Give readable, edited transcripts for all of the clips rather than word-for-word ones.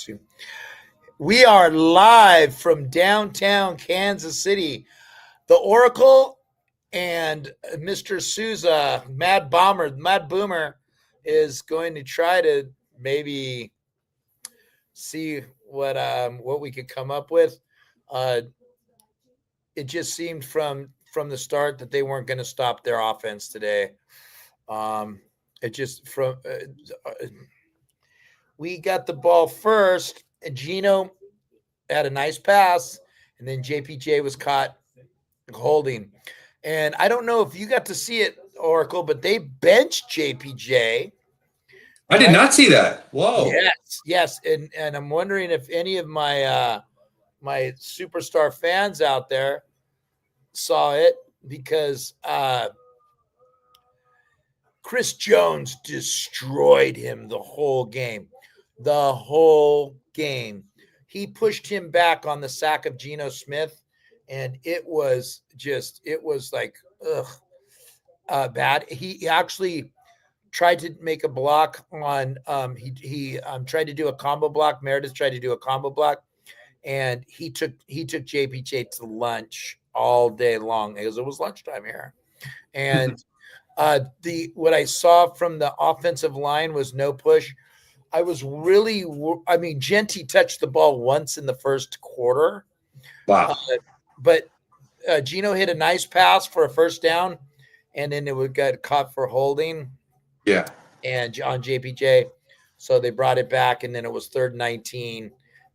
soon. We are live from downtown Kansas City. The Oracle and Mr. Souza, Mad Boomer, is going to try to maybe see what we could come up with. It just seemed from the start that they weren't going to stop their offense today. It just we got the ball first, and Gino had a nice pass, and then JPJ was caught holding. And I don't know if you got to see it, Oracle, but they benched JPJ. I did not see that. Whoa. Yes. And I'm wondering if any of my my superstar fans out there saw it, because Chris Jones destroyed him the whole game. The whole game. He pushed him back on the sack of Geno Smith, and it was like, bad. He actually tried to make a block on, he tried to do a combo block. Meredith tried to do a combo block, and he took JPJ to lunch all day long, because it was lunchtime here. And what I saw from the offensive line was no push. Genty touched the ball once in the first quarter. Wow. But Gino hit a nice pass for a first down, and then it got caught for holding. Yeah. And on JPJ. So they brought it back, and then it was 3rd and 19.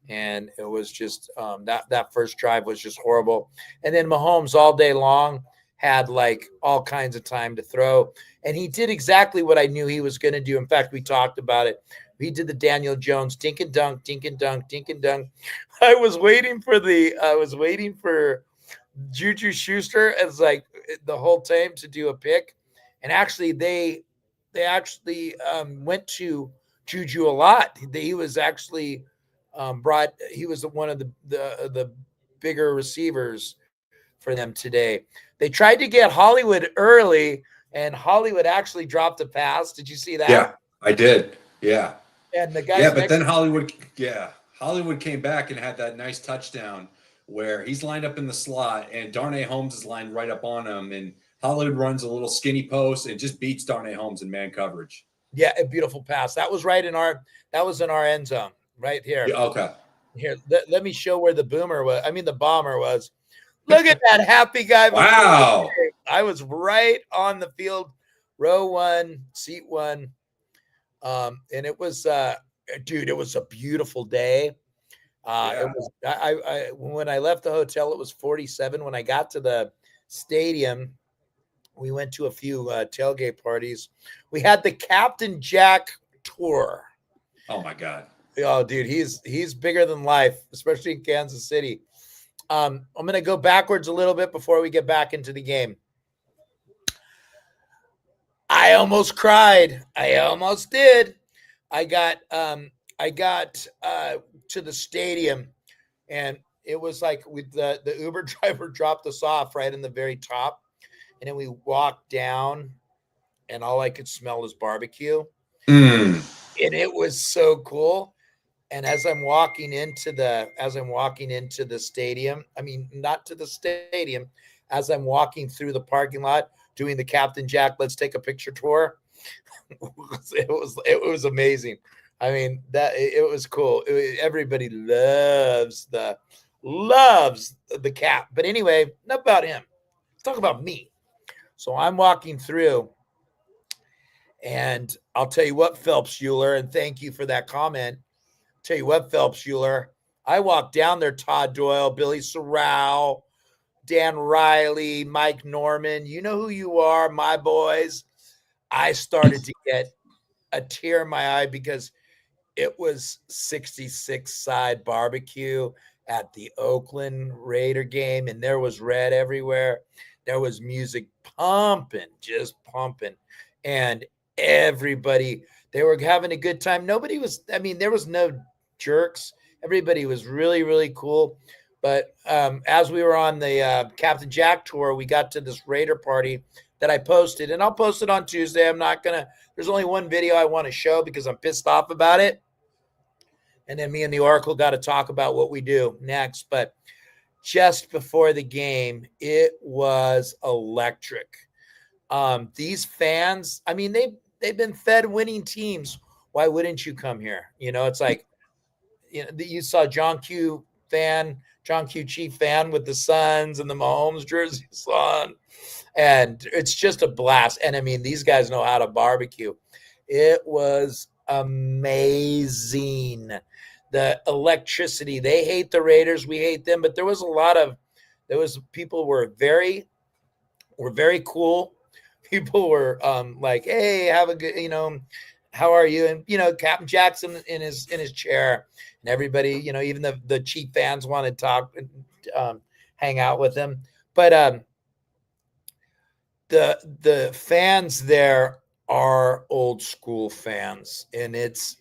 And it was just that first drive was just horrible. And then Mahomes all day long had like all kinds of time to throw. And he did exactly what I knew he was going to do. In fact, we talked about it. He did the Daniel Jones dink and dunk, dink and dunk, dink and dunk. I was waiting for Juju Schuster as like the whole time to do a pick. And actually they went to Juju a lot. He was actually he was one of the bigger receivers for them today. They tried to get Hollywood early, and Hollywood actually dropped a pass. Did you see that? Yeah, I did. Yeah. And the guy. Yeah, but then Hollywood came back and had that nice touchdown where he's lined up in the slot, and Darnay Holmes is lined right up on him, and Hollywood runs a little skinny post and just beats Darnay Holmes in man coverage. Yeah, a beautiful pass. That was in our end zone right here. Yeah, okay. Here, let me show where the bomber was. Look at that happy guy. Wow. I was right on the field, row 1, seat 1. And it was, it was a beautiful day. It was, when I left the hotel, it was 47. When I got to the stadium, we went to a few tailgate parties. We had the Captain Jack tour. Oh my God. Oh, dude, he's bigger than life, especially in Kansas City. I'm going to go backwards a little bit before we get back into the game. I almost cried. I almost did. I got to the stadium, and it was like with the Uber driver dropped us off right in the very top, and then we walked down, and all I could smell was barbecue. And it was so cool. And as I'm walking into the stadium, not to the stadium, as I'm walking through the parking lot doing the Captain Jack let's take a picture tour, it was amazing. It was cool. Everybody loves the Cap. But anyway, enough about him. Let's talk about me. So I'm walking through, and I'll tell you what, Phelps Euler, and thank you for that comment. Tell you what, Phelps Euler, I walked down there, Todd Doyle, Billy Sorrell, Dan Riley, Mike Norman. You know who you are, my boys. I started to get a tear in my eye because it was 66 side barbecue at the Oakland Raider game, and there was red everywhere. There was music just pumping, and everybody, they were having a good time. Nobody was, there was no jerks. Everybody was really, really cool. But as we were on the Captain Jack tour, we got to this Raider party that I posted, and I'll post it on Tuesday. There's only one video I want to show because I'm pissed off about it. And then me and the Oracle got to talk about what we do next. But just before the game, it was electric. These fans, I mean, they've been fed winning teams. Why wouldn't you come here? You know, it's like, you know, you saw John Q. Chief fan with the Suns and the Mahomes jerseys on. And it's just a blast. And I mean, these guys know how to barbecue. It was amazing. The electricity. They hate the Raiders. We hate them. But there was people were very cool. People were like, hey, have a good, you know, how are you? And, you know, Captain Jackson in his chair, and everybody, you know, even the Chief fans wanted to talk and hang out with him. But the fans there are old school fans, and it's,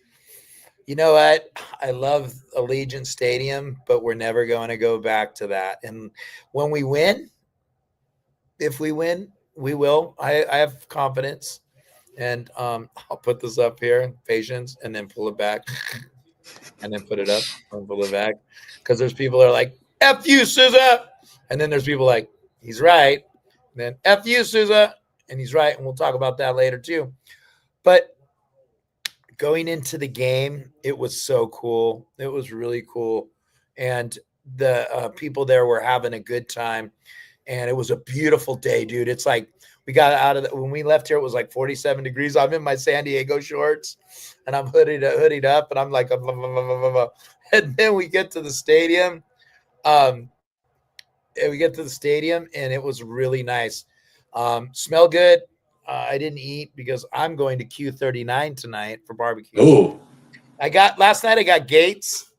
you know what? I love Allegiant Stadium, but we're never going to go back to that. And when we win, if we win, we will. I have confidence. And I'll put this up here, patience, and then pull it back, and then put it up and pull it back. Because there's people that are like, F you, Sousa. And then there's people like, he's right. And then F you, Sousa. And he's right. And we'll talk about that later too. But going into the game, it was so cool. It was really cool. And the people there were having a good time. And it was a beautiful day, dude. It's like, we got out of when we left here, it was like 47 degrees. I'm in my San Diego shorts and I'm hoodied up, and I'm like, blah, blah, blah, blah, blah, blah. And then we get to the stadium. And it was really nice. Smell good. I didn't eat because I'm going to Q39 tonight for barbecue. Oh, last night I got Gates.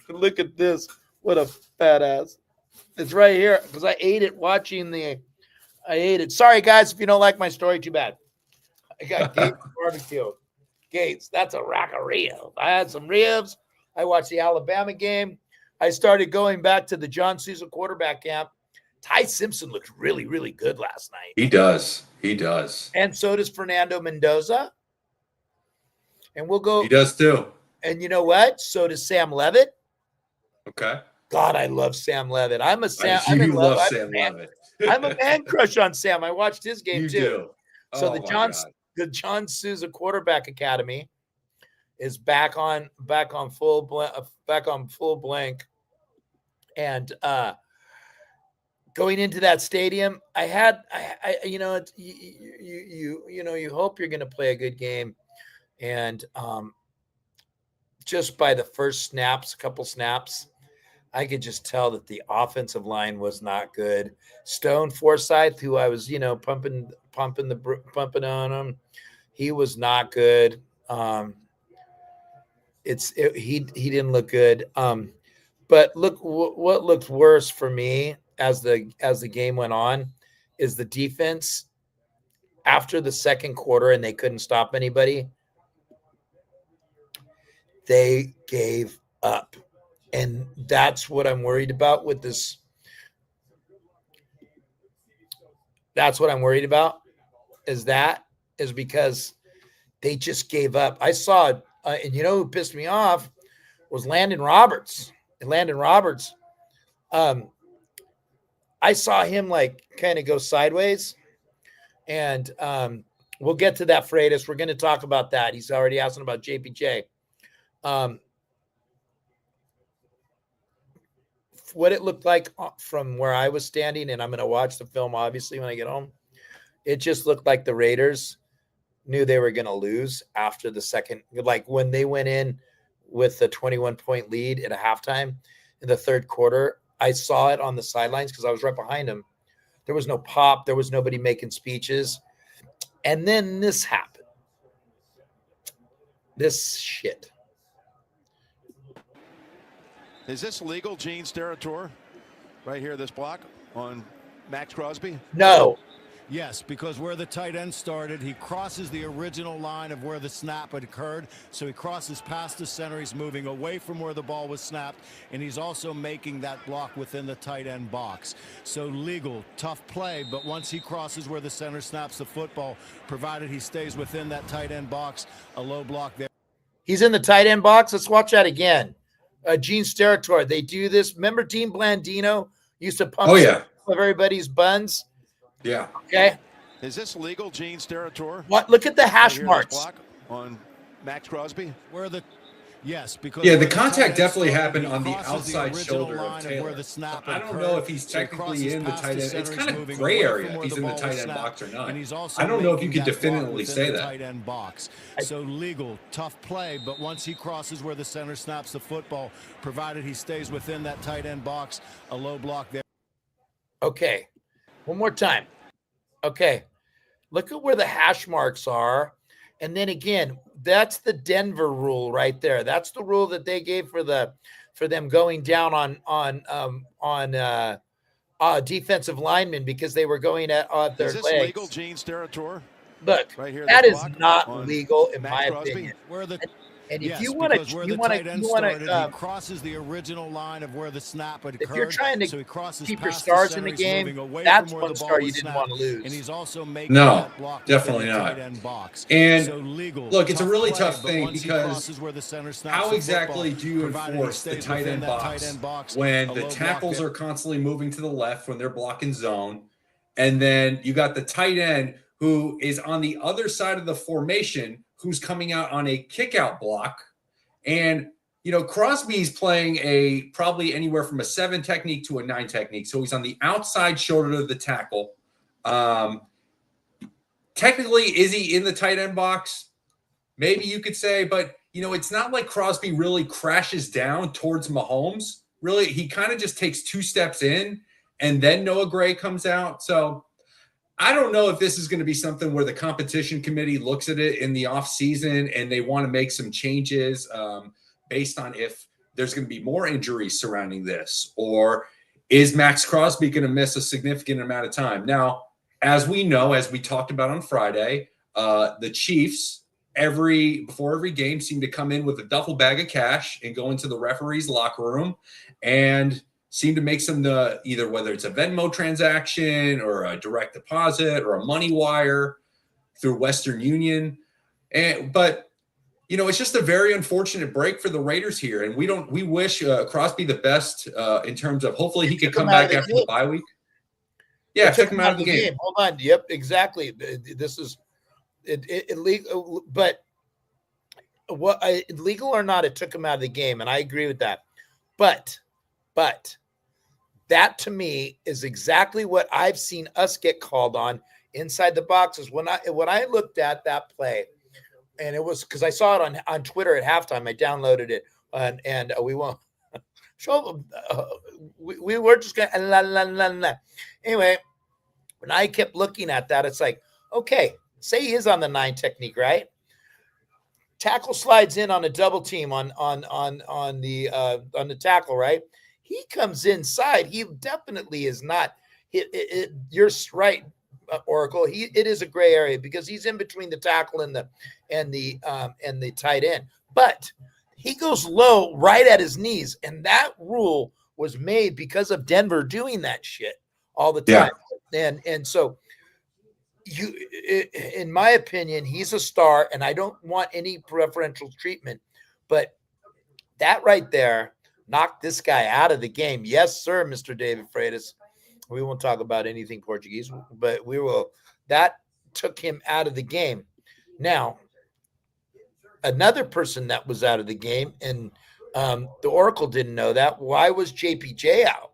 Look at this. What a fat ass. It's right here because I ate it I ate it. Sorry, guys, if you don't like my story, too bad. I got Gates barbecue. Gates, that's a rack of ribs. I had some ribs. I watched the Alabama game. I started going back to the John Sousa quarterback camp. Ty Simpson looked really, really good last night. He does. And so does Fernando Mendoza. And we'll go. He does too. And you know what? So does Sam Levitt. Okay. God, I love Sam Levitt. I'm in love love. Sam Levitt. I'm a man crush on Sam. I watched his game too. Do. So the John Sousa Quarterback Academy is back on full blank. And going into that stadium, I you know, you hope you're going to play a good game, and just by the first couple snaps, I could just tell that the offensive line was not good. Stone Forsythe, who I was, you know, pumping on him, he was not good. He didn't look good. But look, what looked worse for me as the game went on is the defense. After the second quarter, and they couldn't stop anybody, they gave up. And that's what I'm worried about with this. That's what I'm worried about is because they just gave up. I saw, and you know who pissed me off was Landon Roberts. And Landon Roberts, I saw him like kind of go sideways. And we'll get to that, Freitas. We're going to talk about that. He's already asking about JPJ. What it looked like from where I was standing, and I'm going to watch the film, obviously, when I get home, it just looked like the Raiders knew they were going to lose after the second. Like when they went in with the 21-point lead at a halftime in the third quarter, I saw it on the sidelines because I was right behind them. There was no pop. There was nobody making speeches. And then this happened. This shit. Is this legal, Gene Steratore? Right here, this block on Max Crosby? No. Yes, because where the tight end started, he crosses the original line of where the snap had occurred. So he crosses past the center. He's moving away from where the ball was snapped, and he's also making that block within the tight end box. So legal, tough play, but once he crosses where the center snaps the football, provided he stays within that tight end box, a low block there. He's in the tight end box. Let's watch that again. Gene Steratore. They do this. Remember Dean Blandino used to pump of everybody's buns? Yeah. Okay. Is this legal, Gene Steratore? What? Look at the hash Right marks. block on Max Crosby. Where the because the contact definitely happened on the outside shoulder of Taylor. I don't know if he's technically in the tight end. It's kind of gray area if he's in the tight end box or not. I don't know if you could definitively say that. Tight end box. So legal, tough play, but once he crosses where the center snaps the football, provided he stays within that tight end box, a low block there. Okay. One more time. Okay. Look at where the hash marks are. And then again, that's the Denver rule right there. That's the rule that they gave for them going down on defensive linemen because they were going at their legs. Is this legal, Gene Steratore? Look, right here, that is not legal in my Crosby? opinion. Where the And if yes, you want because to, where you the want tight to, end you want started, to, he crosses the original line of where the snap had if occurred. you're trying to so he crosses keep your past stars the in the center, he's game, moving away that's from where one the ball star you was didn't snapped, want to lose. And he's also making No, that block definitely within the not. tight end box. And so legal, look, it's a really play, tough but thing once he because crosses where the center snaps how the exactly football, do you provided he enforce the stays tight within end that box tight end box when a the low block tackles there. are constantly moving to the left when they're blocking zone, and then you got the tight end who is on the other side of the formation who's coming out on a kick out block. And Crosby's playing a probably anywhere from a 7 technique to a 9 technique. So he's on the outside shoulder of the tackle. Technically, is he in the tight end box? Maybe you could say, but it's not like Crosby really crashes down towards Mahomes. Really, he kind of just takes 2 steps in, and then Noah Gray comes out. So I don't know if this is going to be something where the competition committee looks at it in the offseason and they want to make some changes based on if there's going to be more injuries surrounding this, or is Max Crosby going to miss a significant amount of time? Now, as we know, as we talked about on Friday, the Chiefs before every game seem to come in with a duffel bag of cash and go into the referee's locker room and seem to make some either whether it's a Venmo transaction or a direct deposit or a money wire through Western Union. But it's just a very unfortunate break for the Raiders here. And we wish Crosby the best in terms of hopefully he could come back after the bye week. Yeah, took him out of the game. Hold on. Yep, exactly. This is illegal, but legal or not, it took him out of the game. And I agree with that. But that to me is exactly what I've seen us get called on inside the boxes. When I looked at that play, and it was because I saw it on Twitter at halftime. I downloaded it, and we won't show them. We were just going la la la la. Anyway, when I kept looking at that, it's like, okay, say he is on the 9 technique, right? Tackle slides in on a double team on the tackle, right? He comes inside. He definitely is not. You're right, Oracle. It is a gray area because he's in between the tackle and the tight end. But he goes low right at his knees, and that rule was made because of Denver doing that shit all the time. Yeah. And so in my opinion, he's a star, and I don't want any preferential treatment. But that right there knocked this guy out of the game. Yes, sir, Mr. David Freitas. We won't talk about anything Portuguese, but we will. That took him out of the game. Now, another person that was out of the game, and the Oracle didn't know that. Why was JPJ out?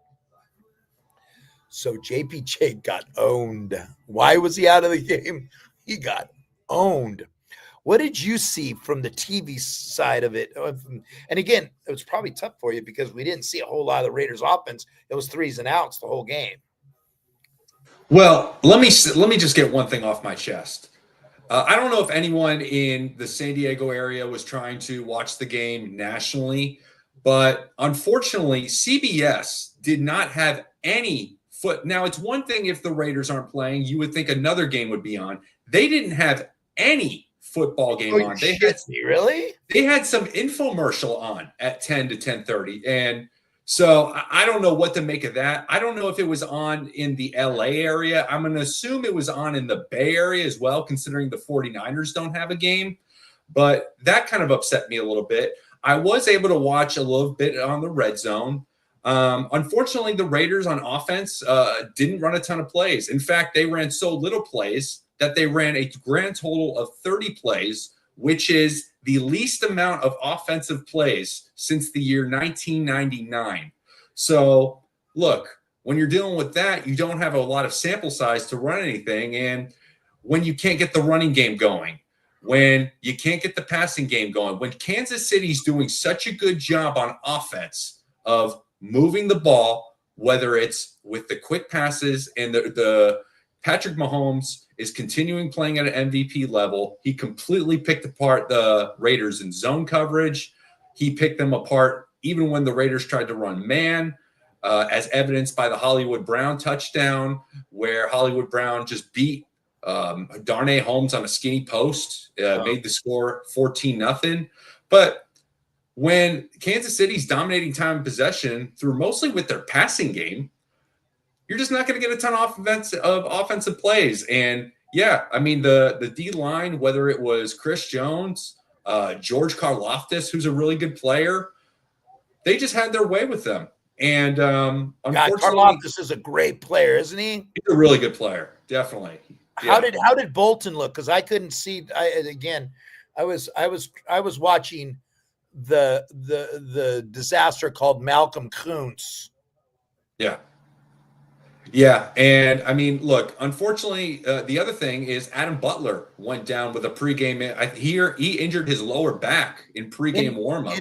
So JPJ got owned. Why was he out of the game? He got owned. What did you see from the TV side of it? And again, it was probably tough for you because we didn't see a whole lot of the Raiders offense. It was 3s and outs the whole game. Well, let me just get one thing off my chest. I don't know if anyone in the San Diego area was trying to watch the game nationally, but unfortunately, CBS did not have any foot. Now, it's one thing if the Raiders aren't playing, you would think another game would be on. They didn't have any football game on. They had some infomercial on at 10 to 10:30. And so I don't know what to make of that. I don't know if it was on in the LA area. I'm going to assume it was on in the Bay Area as well, considering the 49ers don't have a game. but that kind of upset me a little bit. I was able to watch a little bit on the red zone. Unfortunately, the Raiders on offense didn't run a ton of plays. In fact, they ran so little plays that they ran a grand total of 30 plays, which is the least amount of offensive plays since the year 1999. So, look, when you're dealing with that, you don't have a lot of sample size to run anything. And when you can't get the running game going, when you can't get the passing game going, when Kansas City's doing such a good job on offense of moving the ball, whether it's with the quick passes and the Patrick Mahomes is continuing playing at an MVP level. He completely picked apart the Raiders in zone coverage. He picked them apart even when the Raiders tried to run man, as evidenced by the Hollywood Brown touchdown, where Hollywood Brown just beat Darnay Holmes on a skinny post, made the score 14-0. But when Kansas City's dominating time and possession through mostly with their passing game, you're just not going to get a ton of offensive plays. And yeah, I mean, the D line, whether it was Chris Jones, George Karlaftis, who's a really good player, they just had their way with them. And unfortunately, Karlaftis is a great player, isn't he? He's a really good player, definitely. Yeah. How did Bolton look? Because I couldn't see. I was watching the disaster called Malcolm Kuntz. Yeah, and I mean, look, unfortunately, the other thing is Adam Butler went down with a pregame. He injured his lower back in pregame warmups.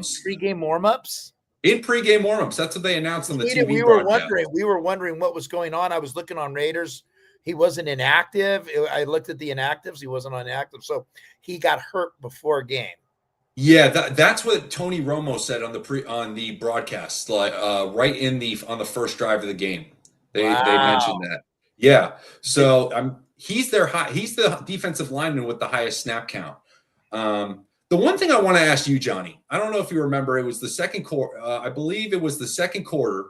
In pregame warmups, that's what they announced on the TV. We were wondering what was going on. I was looking on Raiders. He wasn't inactive. I looked at the inactives. He wasn't on inactive, so he got hurt before game. Yeah, that's what Tony Romo said on the broadcast, like on the first drive of the game. They mentioned that. Yeah. So he's the defensive lineman with the highest snap count. The one thing I want to ask you, Johnny, I don't know if you remember, it was the second quarter. I believe it was the second quarter.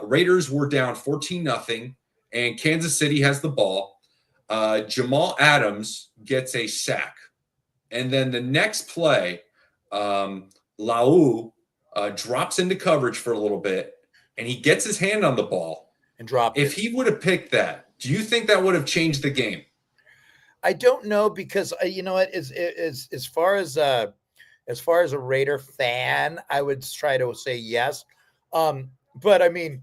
Raiders were down 14-0, and Kansas City has the ball. Jamal Adams gets a sack. And then the next play, Lau drops into coverage for a little bit, and he gets his hand on the ball. And dropped If he would have picked that, do you think that would have changed the game? I don't know, because you know what, as far as a Raider fan, I would try to say yes. But I mean,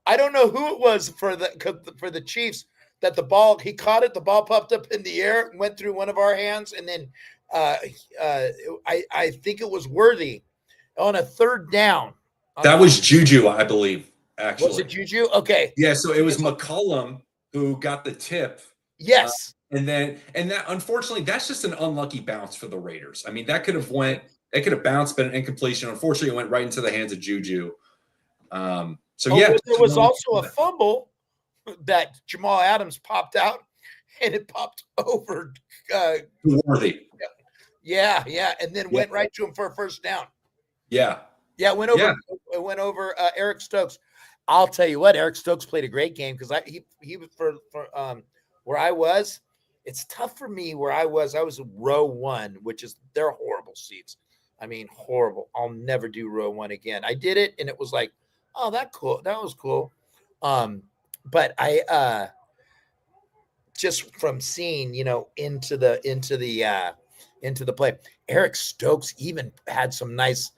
I don't know who it was for the Chiefs that the ball, he caught it, the ball popped up in the air, went through one of our hands, and then I think it was Worthy on a third down. That was Juju, I believe. Actually, was it Juju? Okay. Yeah, so it was McCollum who got the tip. Yes. And that unfortunately, that's just an unlucky bounce for the Raiders. I mean, they could have bounced, but an incompletion. Unfortunately, it went right into the hands of Juju. There was also a fumble that Jamal Adams popped out, and it popped over Worthy. Yeah, and then went right to him for a first down. Yeah, it went over. It went over Eric Stokes. I'll tell you what, Eric Stokes played a great game, because he was for where I was. It's tough for me where I was. I was row 1, which is, they're horrible seats. I mean, horrible. I'll never do row 1 again. I did it, and it was like, oh, that was cool. But I just from seeing, into the play, Eric Stokes even had some nice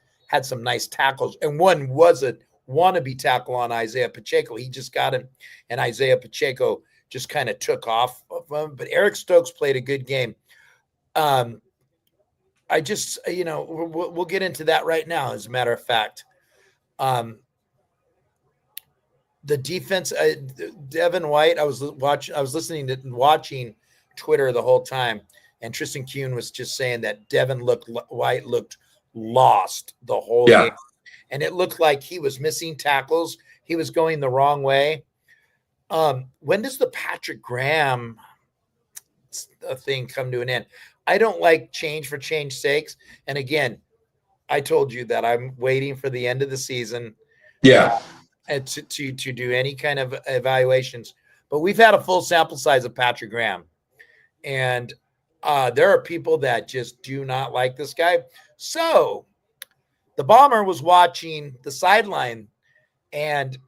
tackles, and one was a wannabe tackle on Isaiah Pacheco. He just got him, and Isaiah Pacheco just kind of took off of him. But Eric Stokes played a good game. I just, we'll get into that right now. As a matter of fact, the defense, Devin White. I was watching Twitter the whole time, and Tristan Kuhn was just saying that Devin White looked lost the whole game. And it looked like he was missing tackles. He was going the wrong way. When does the Patrick Graham thing come to an end? I don't like change for change sakes. And again, I told you that I'm waiting for the end of the season. Yeah. To do any kind of evaluations. But we've had a full sample size of Patrick Graham. And there are people that just do not like this guy. So the Bomber was watching the sideline, and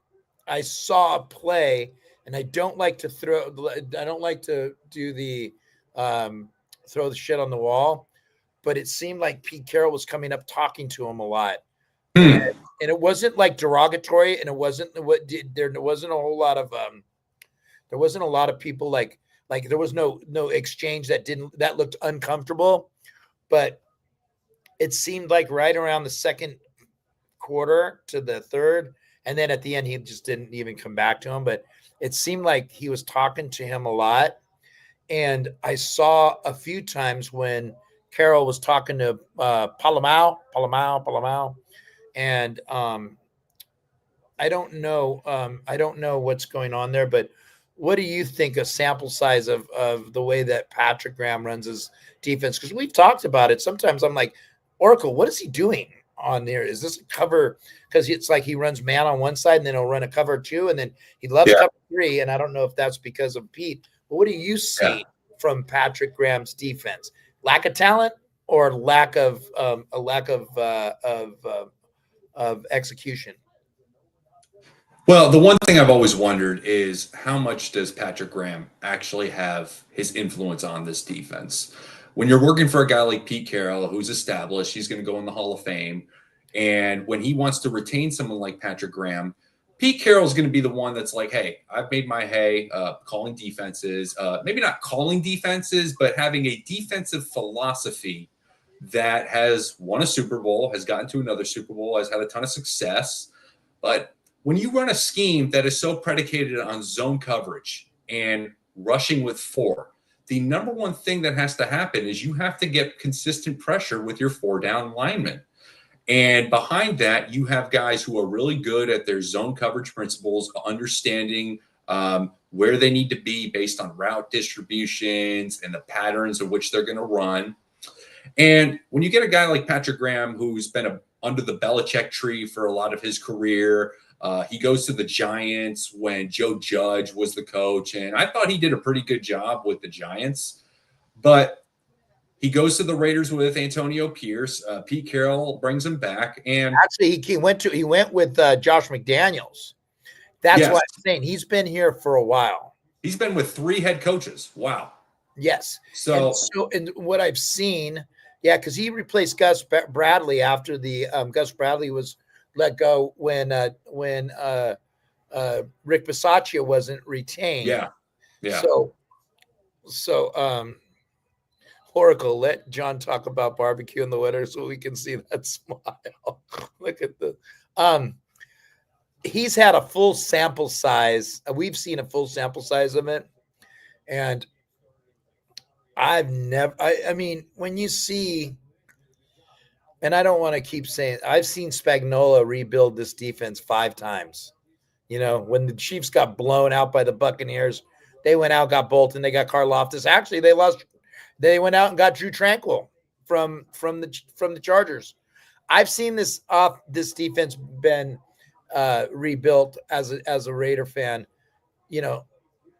I saw a play, and I don't like to do the throw the shit on the wall, but it seemed like Pete Carroll was coming up talking to him a lot. And it wasn't like derogatory, and it wasn't there wasn't a whole lot of there wasn't a lot of people like there was no exchange that looked uncomfortable, but it seemed like right around the second quarter to the third, and then at the end he just didn't even come back to him, but it seemed like he was talking to him a lot. And I saw a few times when Carroll was talking to Palamau, and I don't know what's going on there, but what do you think a sample size of the way that Patrick Graham runs his defense? Because we've talked about it. Sometimes I'm like, Oracle, what is he doing on there? Is this a cover? Because it's like he runs man on one side, and then he'll run a cover 2, and then he loves cover 3. And I don't know if that's because of Pete. But what do you see from Patrick Graham's defense? Lack of talent or lack of execution? Well, the one thing I've always wondered is how much does Patrick Graham actually have his influence on this defense? When you're working for a guy like Pete Carroll, who's established, he's going to go in the Hall of Fame. And when he wants to retain someone like Patrick Graham, Pete Carroll's going to be the one that's like, hey, I've made my hay calling defenses, maybe not calling defenses, but having a defensive philosophy that has won a Super Bowl, has gotten to another Super Bowl, has had a ton of success. But when you run a scheme that is so predicated on zone coverage and rushing with 4, the number one thing that has to happen is you have to get consistent pressure with your 4-down linemen. And behind that, you have guys who are really good at their zone coverage principles, understanding where they need to be based on route distributions and the patterns of which they're going to run. And when you get a guy like Patrick Graham, who's been under the Belichick tree for a lot of his career, he goes to the Giants when Joe Judge was the coach, and I thought he did a pretty good job with the Giants. But he goes to the Raiders with Antonio Pierce. Pete Carroll brings him back, and actually he went with Josh McDaniels. That's what I'm saying. He's been here for a while. He's been with 3 head coaches. Wow. Yes. So what I've seen, because he replaced Gus Bradley after the Gus Bradley was let go when Rick Bisaccia wasn't retained. Yeah. So Oracle, let John talk about barbecue in the winter so we can see that smile. Look at the he's had a full sample size. We've seen a full sample size of it, and I mean, when you see, and I don't want to keep saying, I've seen Spagnuolo rebuild this defense 5 times. You know, when the Chiefs got blown out by the Buccaneers, they went out, got Bolton, they got Karlaftis. Actually, they went out and got Drew Tranquill from the Chargers. I've seen this defense been rebuilt as a Raider fan,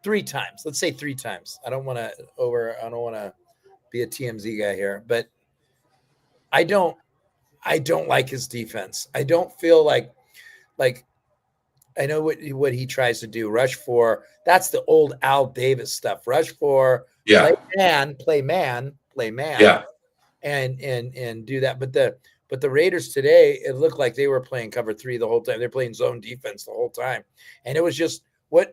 3 times. Let's say 3 times. I don't want to be a TMZ guy here, but I don't like his defense. I don't feel like I know what he tries to do. Rush 4. That's the old Al Davis stuff. Rush 4. Yeah. Play man. Yeah. And do that. But the Raiders today, it looked like they were playing cover 3 the whole time. They're playing zone defense the whole time. And it was just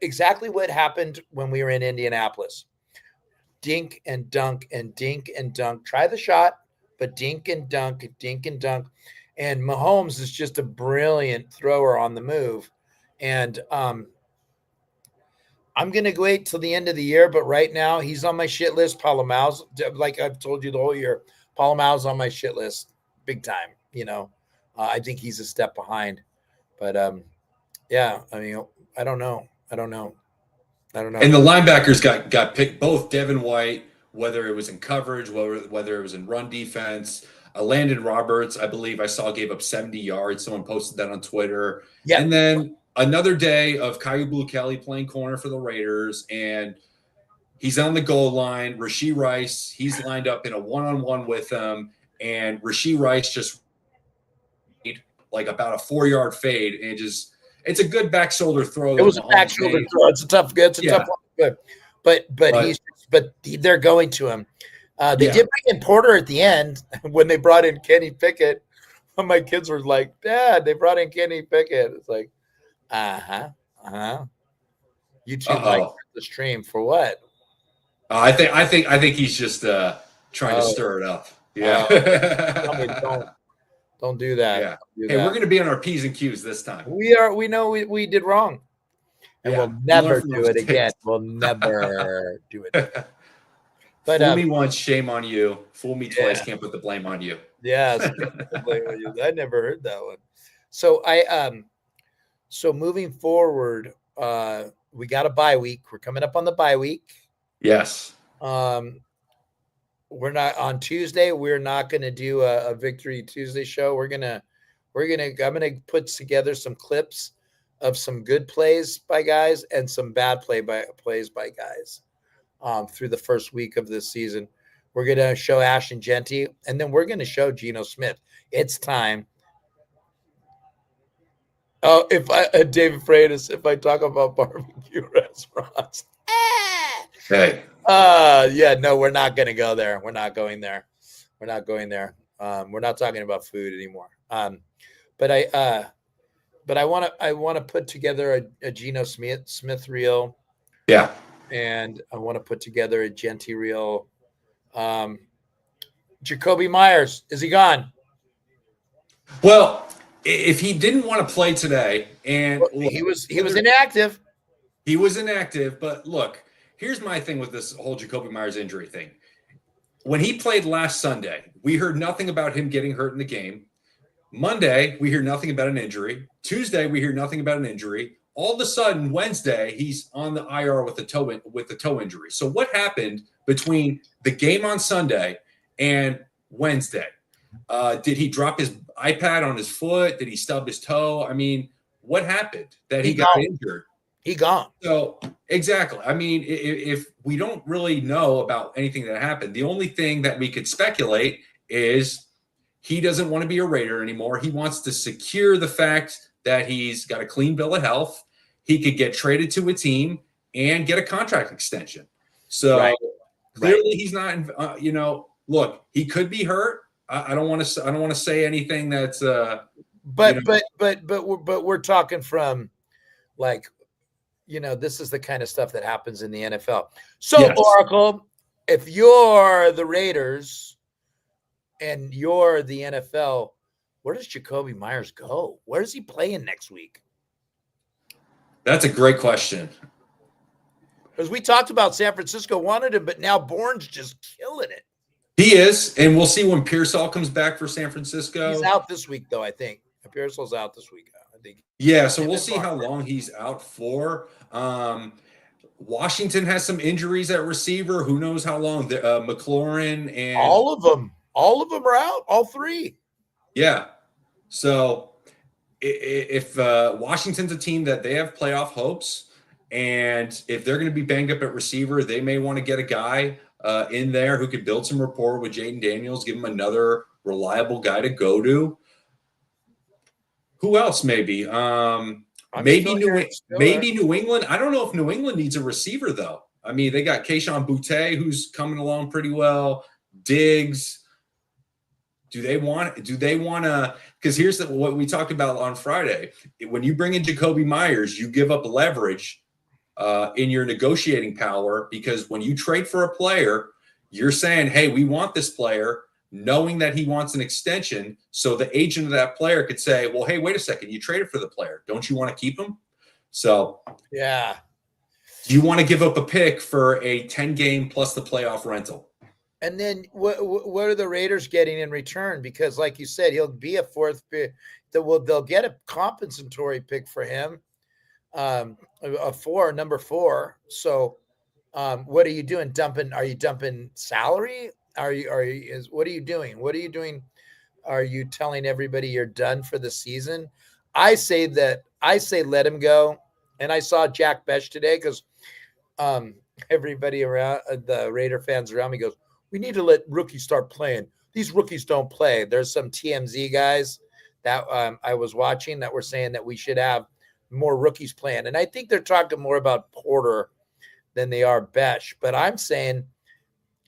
exactly what happened when we were in Indianapolis. Dink and dunk and dink and dunk. Try the shot, but dink and dunk, dink and dunk. And Mahomes is just a brilliant thrower on the move. And I'm going to wait till the end of the year, but right now he's on my shit list. Palomau's, like I've told you the whole year, Palomau's on my shit list big time. I think he's a step behind. But, I mean, I don't know. And the linebackers got picked, both Devin White, whether it was in coverage, whether it was in run defense. Landon Roberts, I believe I saw, gave up 70 yards. Someone posted that on Twitter. Yeah. And then another day of Caillou Blue Kelly playing corner for the Raiders. And He's on the goal line. Rashee Rice, he's lined up in a one-on-one with him, and Rashee Rice just like about a 4-yard fade, and it's a good back shoulder throw. It was a back shoulder throw. It's a tough tough one. But they're going to him. They did bring in Porter at the end when they brought in Kenny Pickett. My kids were like, Dad, they brought in Kenny Pickett. It's like, You two like the stream for what? I think he's just trying to stir it up. Yeah. Don't do that. Yeah. Hey, we're going to be on our P's and Q's this time. We are. We know we did wrong, and we'll never do it again. We'll never do it. But fool me once, shame on you. Fool me twice, can't put the blame on you. Yes, I never heard that one. So so moving forward, we got a bye week. We're coming up on the bye week. Yes. We're not on Tuesday. We're not going to do a Victory Tuesday show. I'm going to put together some clips of some good plays by guys and some bad plays by guys through the first week of this season. We're going to show Ashton Genty, and then we're going to show Geno Smith. It's time. Oh, David Freitas, if I talk about barbecue restaurants. Hey. No, we're not going to go there. We're not going there. We're not going there. We're not talking about food anymore. But I want to put together a Geno Smith reel. Yeah. And I want to put together a Genty reel. Jacoby Myers, is he gone? Well, if he didn't want to play today, and he was inactive. He was inactive, but look, here's my thing with this whole Jacoby Myers injury thing. When he played last Sunday, we heard nothing about him getting hurt in the game. Monday, we hear nothing about an injury. Tuesday, we hear nothing about an injury. All of a sudden, Wednesday, he's on the IR with the toe injury. So what happened between the game on Sunday and Wednesday? Did he drop his iPad on his foot? Did he stub his toe? I mean, what happened that he got injured? He gone. So exactly. I mean, if we don't really know about anything that happened, the only thing that we could speculate is he doesn't want to be a Raider anymore. He wants to secure the fact that he's got a clean bill of health. He could get traded to a team and get a contract extension. So clearly he's not, look, he could be hurt. I don't want to say anything that's, but we're talking from like, this is the kind of stuff that happens in the NFL. So yes. Oracle, if you're the Raiders and you're the NFL, where does Jacoby Myers go? Where is he playing next week? That's a great question. Because we talked about San Francisco wanted him, but now Bourne's just killing it. He is, and we'll see when Pearsall comes back for San Francisco. He's out this week, though, I think. Pearsall's out this week, I think. Yeah, so we'll see how long he's out for. Washington has some injuries at receiver. Who knows how long? McLaurin and all of them are out. All three. Yeah. So if Washington's a team that they have playoff hopes, and if they're going to be banged up at receiver, they may want to get a guy in there who could build some rapport with Jaden Daniels, give him another reliable guy to go to. Who else? Maybe maybe New England. I don't know if New England needs a receiver though. I mean, they got Keyshawn Boutte, who's coming along pretty well. Diggs. Do they want to? Because here's what we talked about on Friday. When you bring in Jacoby Myers, you give up leverage in your negotiating power, because when you trade for a player, you're saying, hey, we want this player, knowing that he wants an extension. So the agent of that player could say, well, hey, wait a second, you traded for the player. Don't you want to keep him? So yeah. Do you want to give up a pick for a 10-game plus the playoff rental? And then what are the Raiders getting in return? Because like you said, he'll be a fourth pick. They'll get a compensatory pick for him, number 4. So what are you doing? Are you dumping salary? What are you doing? What are you doing? Are you telling everybody you're done for the season? I say let him go. And I saw Jack Besh today because everybody around the Raider fans around me goes, we need to let rookies start playing. These rookies don't play. There's some TMZ guys that I was watching that were saying that we should have more rookies playing. And I think they're talking more about Porter than they are Besh. But I'm saying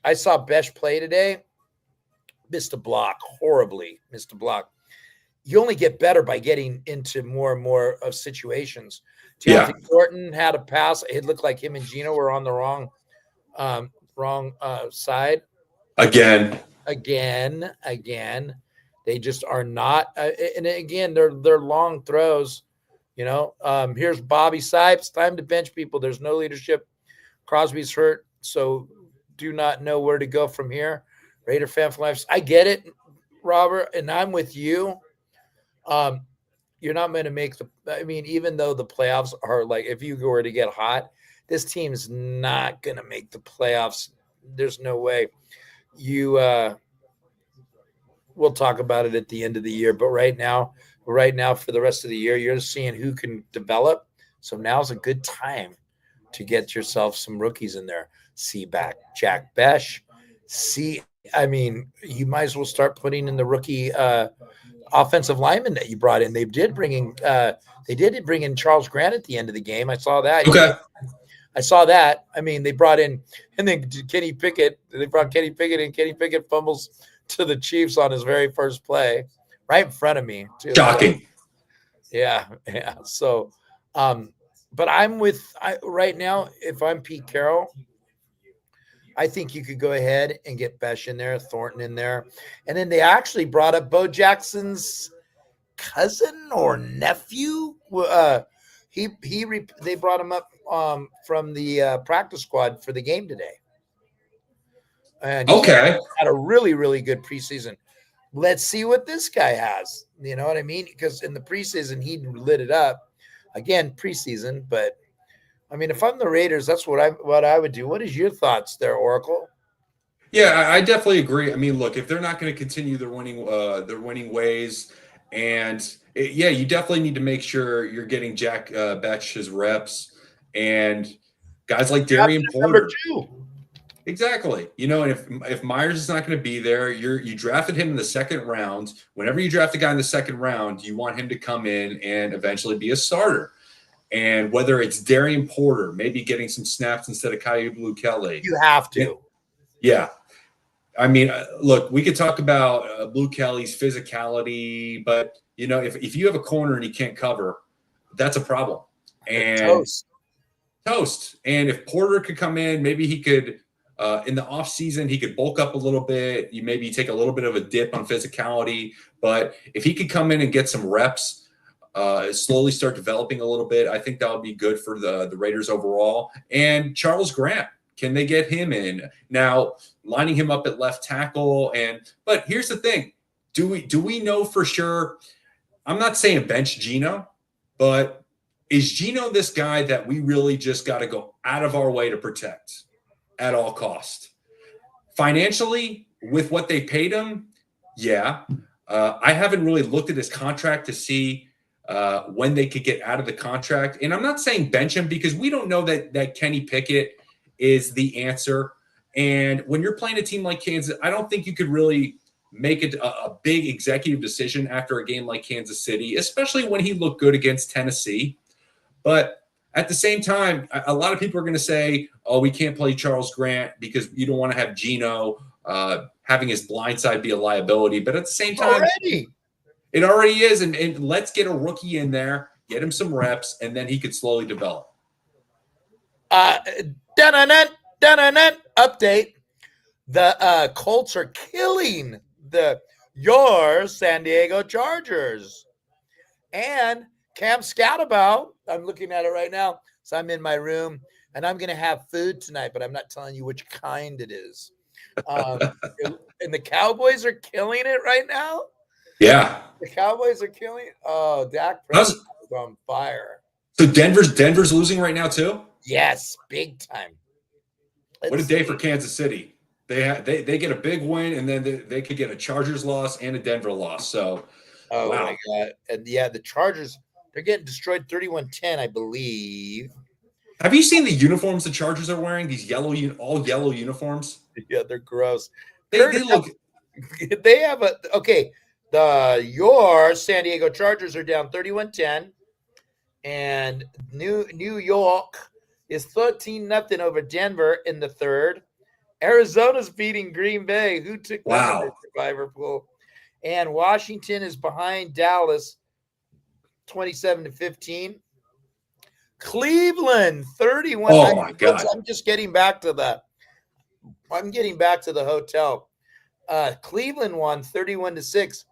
I saw Besh play today. Missed a block, horribly missed a block. You only get better by getting into more and more of situations. Deontay Thornton had a pass. It looked like him and Gino were on the wrong side. Again. They just are not. And again, they're long throws. You know, here's Bobby Sipes. Time to bench people. There's no leadership. Crosby's hurt, so do not know where to go from here. Raider fan for life. I get it, Robert, and I'm with you. You're not going to make even though the playoffs are like, if you were to get hot, this team's not going to make the playoffs. There's no way. We'll talk about it at the end of the year, but right now for the rest of the year, you're seeing who can develop. So now's a good time to get yourself some rookies in there. See back Jack Besh. You might as well start putting in the rookie offensive lineman that you brought in. They did bring in Charles Grant at the end of the game. I saw that. Okay. I saw that. They brought in, and then Kenny Pickett. They brought Kenny Pickett in. Kenny Pickett fumbles to the Chiefs on his very first play, right in front of me. Too. Shocking. Yeah. So, but right now, if I'm Pete Carroll, I think you could go ahead and get Besh in there, Thornton in there. And then they actually brought up Bo Jackson's cousin or nephew. They brought him up from the practice squad for the game today. And he had a really, really good preseason. Let's see what this guy has. You know what I mean? Because in the preseason, he lit it up. Again, preseason, but if I'm the Raiders, that's what I would do. What is your thoughts there, Oracle? Yeah, I definitely agree. Look, if they're not going to continue their winning ways, and you definitely need to make sure you're getting Jack Besh his reps and guys like Darian Porter. Number 2. Exactly. And if Myers is not going to be there, you drafted him in the second round. Whenever you draft a guy in the second round, you want him to come in and eventually be a starter. And whether it's Darian Porter, maybe getting some snaps instead of Kyu Blu Kelly. You have to. Yeah. Look, we could talk about Blue Kelly's physicality, but, if you have a corner and he can't cover, that's a problem. And toast. And if Porter could come in, maybe he could, in the offseason, he could bulk up a little bit. You maybe take a little bit of a dip on physicality. But if he could come in and get some reps, slowly start developing a little bit, I think that would be good for the Raiders overall. And Charles Grant, can they get him in? Now, lining him up at left tackle. But here's the thing. Do we know for sure? I'm not saying bench Gino, but is Gino this guy that we really just got to go out of our way to protect at all cost? Financially, with what they paid him, yeah. I haven't really looked at his contract to see when they could get out of the contract. And I'm not saying bench him because we don't know that Kenny Pickett is the answer. And when you're playing a team like Kansas, I don't think you could really make a big executive decision after a game like Kansas City, especially when he looked good against Tennessee. But at the same time, a lot of people are going to say, oh, we can't play Charles Grant because you don't want to have Gino having his blind side be a liability. But at the same time, it already is. And let's get a rookie in there, get him some reps, and then he could slowly develop. Update. The Colts are killing your San Diego Chargers. And Cam Scatterbout, I'm looking at it right now. So I'm in my room, and I'm going to have food tonight, but I'm not telling you which kind it is. And the Cowboys are killing it right now. Yeah. The Cowboys are killing it. Oh, Dak Prescott is on fire. So Denver's losing right now too? Yes, big time. What a day for Kansas City. They get a big win, and then they could get a Chargers loss and a Denver loss. So, wow. My God. And yeah, the Chargers, they're getting destroyed 31-10, I believe. Have you seen the uniforms the Chargers are wearing? These all yellow uniforms. Yeah, they're gross. They look. They have your San Diego Chargers are down 31-10, and New York is 13-0 over Denver in the third. Arizona's beating Green Bay. Who took them in the survivor pool? And Washington is behind Dallas 27-15. Cleveland 31. Oh my God. I'm just getting back to that. I'm getting back to the hotel. Cleveland won 31-6.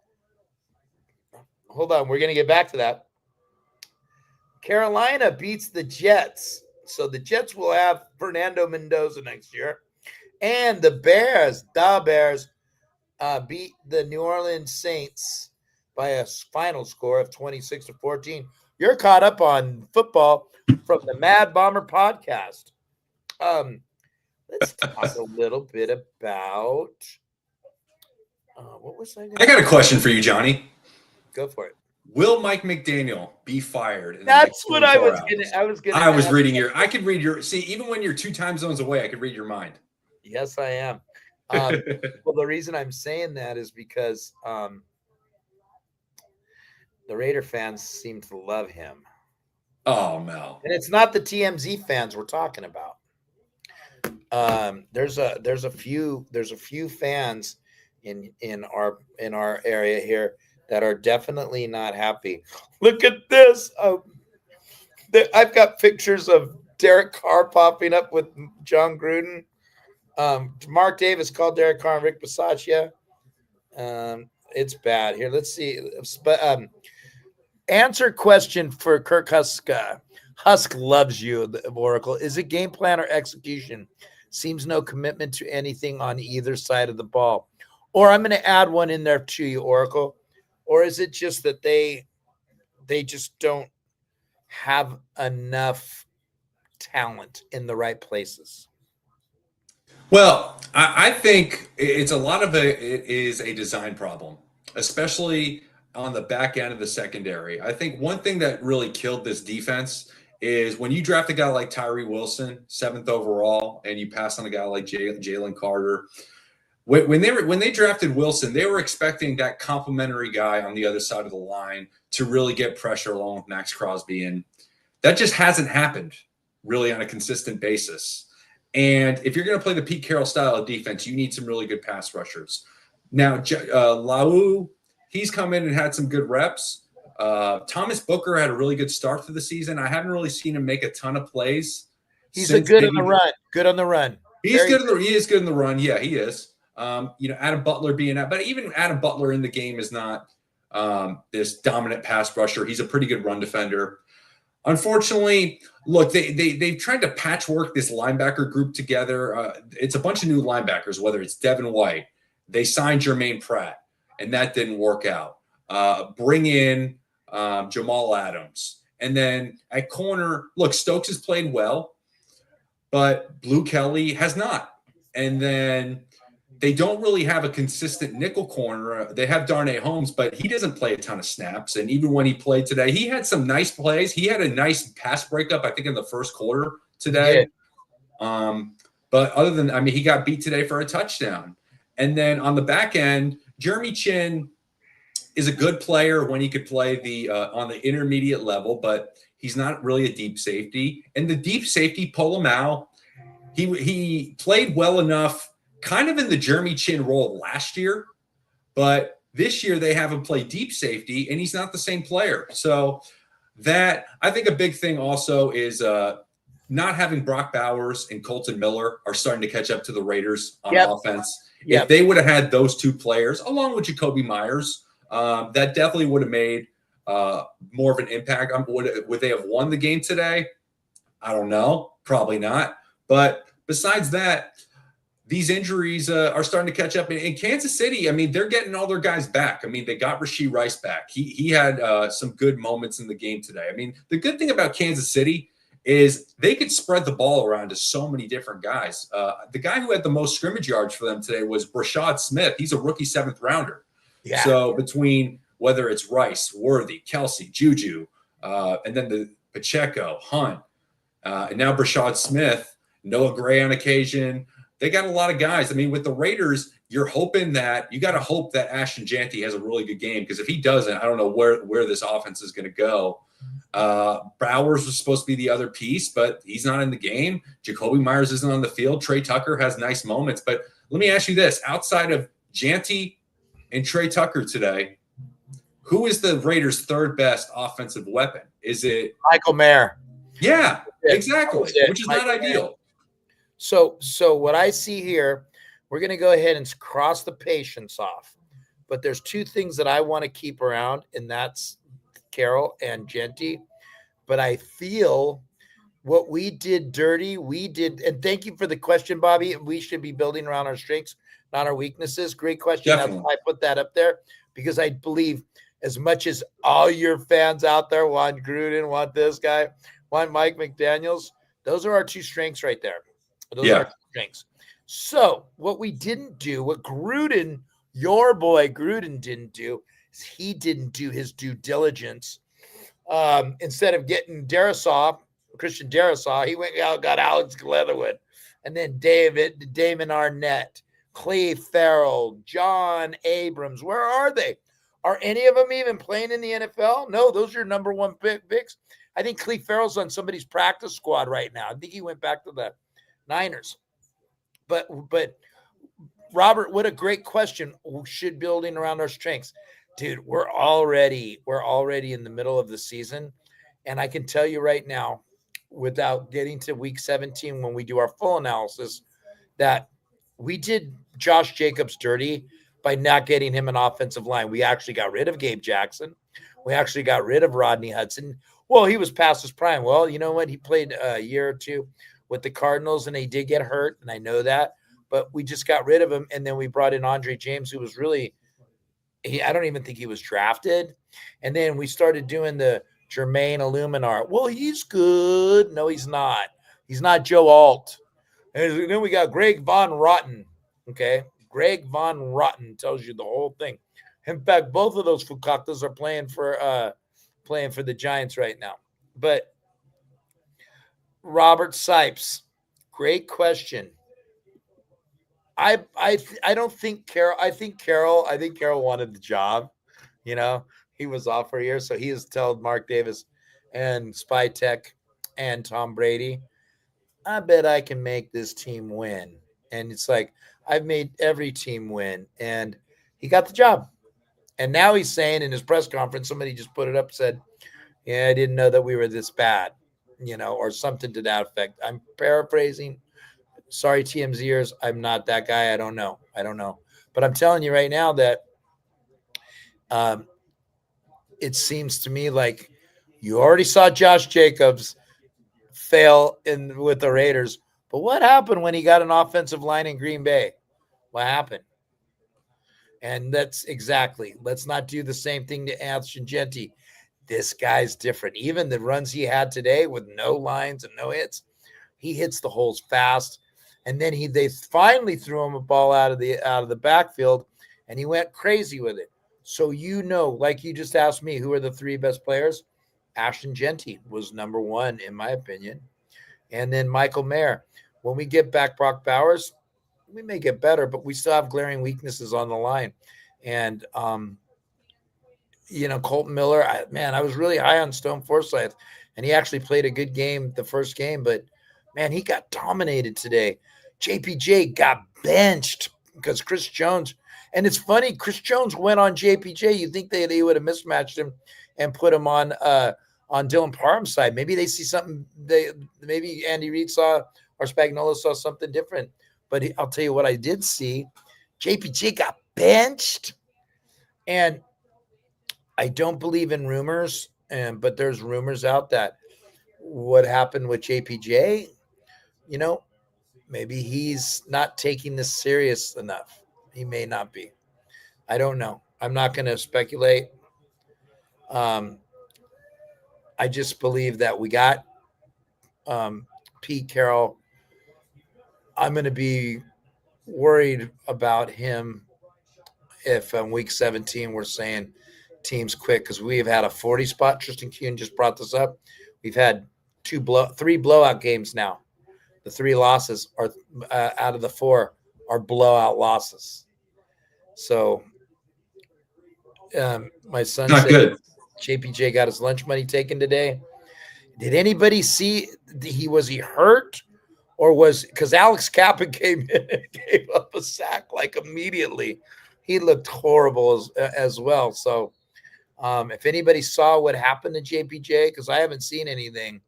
Hold on, we're going to get back to that. Carolina beats the Jets. So the Jets will have Fernando Mendoza next year. And the Bears beat the New Orleans Saints by a final score of 26-14. You're caught up on football from the Mad Bomber podcast. Let's talk a little bit about what was I got a question for you, Johnny. Go for it. Will Mike McDaniel be fired? That's what I was gonna. I was reading I could read your. See, even when you're 2 time zones away, I could read your mind. Yes, I am. Well, the reason I'm saying that is because the Raider fans seem to love him. Oh no! And it's not the TMZ fans we're talking about. There's a few fans in our area here that are definitely not happy. Look at this. I've got pictures of Derek Carr popping up with John Gruden. Mark Davis called Derek Carr and Rick Bisaccia. It's bad. Here, let's see. But answer question for Kirk Huska. Husk loves you, the Oracle. Is it game plan or execution? Seems no commitment to anything on either side of the ball. Or I'm going to add one in there to you, Oracle. Or is it just that they just don't have enough talent in the right places? Well, I think it's a lot of it is a design problem, especially on the back end of the secondary. I think one thing that really killed this defense is when you draft a guy like Tyree Wilson, 7th overall, and you pass on a guy like Jalen Carter. When they drafted Wilson, they were expecting that complimentary guy on the other side of the line to really get pressure along with Max Crosby, and that just hasn't happened really on a consistent basis. And if you're going to play the Pete Carroll style of defense, you need some really good pass rushers. Now, Lau, he's come in and had some good reps. Thomas Booker had a really good start to the season. I haven't really seen him make a ton of plays. He's good on the run. Good on the run. He is good in the run. Yeah, he is. Adam Butler being out, but even Adam Butler in the game is not this dominant pass rusher. He's a pretty good run defender. Unfortunately, look, they've tried to patchwork this linebacker group together. It's a bunch of new linebackers, whether it's Devin White. They signed Jermaine Pratt, and that didn't work out. Bring in Jamal Adams. And then at corner, look, Stokes has played well, but Blue Kelly has not. And then they don't really have a consistent nickel corner. They have Darnay Holmes, but he doesn't play a ton of snaps. And even when he played today, he had some nice plays. He had a nice pass breakup, I think, in the first quarter today. Yeah. But other than, he got beat today for a touchdown. And then on the back end, Jeremy Chin is a good player when he could play on the intermediate level, but he's not really a deep safety. And the deep safety, Polamalu, he played well enough kind of in the Jeremy Chin role last year, but this year they have him play deep safety, and he's not the same player. So that, I think a big thing also is not having Brock Bowers and Colton Miller are starting to catch up to the Raiders on offense. If they would have had those two players, along with Jacoby Myers, that definitely would have made more of an impact. Would they have won the game today? I don't know. Probably not. But besides that, these injuries are starting to catch up. In Kansas City, they're getting all their guys back. They got Rashee Rice back. He had some good moments in the game today. The good thing about Kansas City is they could spread the ball around to so many different guys. The guy who had the most scrimmage yards for them today was Brashad Smith. He's a rookie 7th rounder. Yeah. So between whether it's Rice, Worthy, Kelsey, Juju, and then the Pacheco, Hunt, And now Brashad Smith, Noah Gray on occasion. They got a lot of guys. I mean, with the Raiders, you're hoping that you got to hope that Ashton Jeanty has a really good game, because if he doesn't, I don't know where this offense is going to go. Bowers was supposed to be the other piece, but he's not in the game. Jacoby Myers isn't on the field. Trey Tucker has nice moments. But let me ask you this. Outside of Jeanty and Trey Tucker today, who is the Raiders' third best offensive weapon? Is it Michael Mayer? Yeah, exactly, which is Michael not ideal. So what I see here, we're going to go ahead and cross the patience off. But there's two things that I want to keep around, and that's Carroll and Jeanty. But I feel what we did dirty, we did. And thank you for the question, Bobby. We should be building around our strengths, not our weaknesses. Great question. Definitely. That's why I put that up there, because I believe as much as all your fans out there want Gruden, want this guy, want Mike McDaniels, those are our two strengths right there. Those are our two strengths. So what we didn't do, what Gruden, your boy Gruden didn't do, is he didn't do his due diligence. Instead of getting Christian Darrisaw, he went out and got Alex Leatherwood, and then Damon Arnett, Cleve Farrell, John Abrams. Where are they? Are any of them even playing in the NFL? No, those are your number one picks. I think Cleve Farrell's on somebody's practice squad right now. I think he went back to the Niners. But Robert, what a great question. We should building around our strengths. Dude, we're already in the middle of the season. And I can tell you right now, without getting to week 17 when we do our full analysis, that we did Josh Jacobs dirty by not getting him an offensive line. We actually got rid of Gabe Jackson. We actually got rid of Rodney Hudson. Well, he was past his prime. Well, you know what? He played a year or two with the Cardinals, and he did get hurt, and I know that. But we just got rid of him, and then we brought in Andre James, who was really I don't even think he was drafted. And then we started doing the Jermaine Illuminar. Well, he's good. No, he's not. He's not Joe Alt. And then we got Greg Von Rotten. Okay. Greg Von Rotten tells you the whole thing. In fact, both of those Fukaktas are playing for the Giants right now. But Robert Sipes, great question. I don't think Carroll. I think Carroll wanted the job. You know, he was off for a year, so he has told Mark Davis and Spytek and Tom Brady, I bet I can make this team win. And it's like, I've made every team win, and he got the job. And now he's saying in his press conference, somebody just put it up, said, "Yeah, I didn't know that we were this bad," you know, or something to that effect. I'm paraphrasing. Sorry, TMZers. I'm not that guy. I don't know. But I'm telling you right now that it seems to me like you already saw Josh Jacobs fail with the Raiders. But what happened when he got an offensive line in Green Bay? What happened? And that's exactly. Let's not do the same thing to Ashton Jeanty. This guy's different. Even the runs he had today with no lines and no hits, he hits the holes fast. And then they finally threw him a ball out of the backfield, and he went crazy with it. So like you just asked me, who are the three best players? Ashton Jeanty was number one, in my opinion. And then Michael Mayer. When we get back Brock Bowers, we may get better, but we still have glaring weaknesses on the line. And, Colton Miller, I was really high on Stone Forsythe, and he actually played a good game the first game, but, man, he got dominated today. JPJ got benched because Chris Jones, and it's funny, Chris Jones went on JPJ. You think they would have mismatched him and put him on Dylan Parham's side. Maybe they see something. Maybe Andy Reid saw or Spagnuolo saw something different. But I'll tell you what I did see. JPJ got benched, and I don't believe in rumors, but there's rumors out that what happened with JPJ, maybe he's not taking this serious enough. He may not be. I don't know. I'm not going to speculate. I just believe that we got Pete Carroll. I'm going to be worried about him if on week 17 we're saying teams quit, because we've had a 40 spot. Tristan Kuhn just brought this up. We've had three blowout games now. The 3 losses are out of the 4 are blowout losses. So my son Not said good. JPJ got his lunch money taken today. Did anybody see was he hurt, or was because Alex Kappa came in and gave up a sack like immediately? He looked horrible as well. So if anybody saw what happened to JPJ, because I haven't seen anything.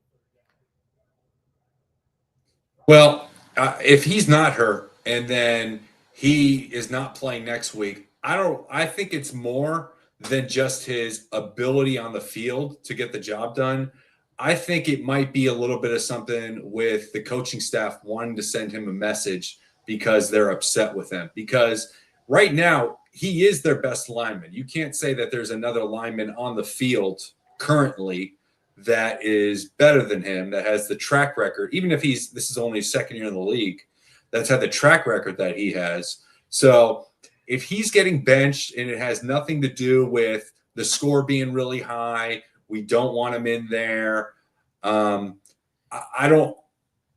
Well, if he's not hurt and then he is not playing next week, I think it's more than just his ability on the field to get the job done. I think it might be a little bit of something with the coaching staff wanting to send him a message because they're upset with him. Because right now, he is their best lineman. You can't say that there's another lineman on the field currently that is better than him, that has the track record, even if this is only his second year in the league, that's had the track record that he has. So if he's getting benched and it has nothing to do with the score being really high, we don't want him in there. I don't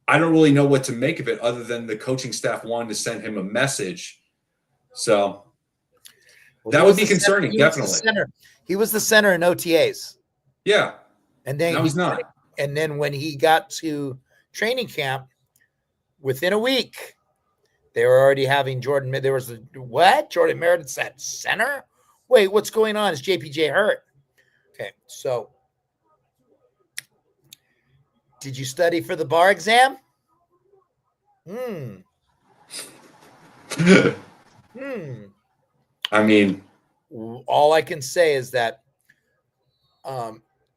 really know what to make of it other than the coaching staff wanting to send him a message. So that would be concerning, definitely. He was the center in OTAs. Yeah. And then he's not. And then when he got to training camp, within a week, they were already having Jordan. There was Jordan Meredith at center. Wait, what's going on? Is JPJ hurt? Okay, so did you study for the bar exam? I mean, all I can say is that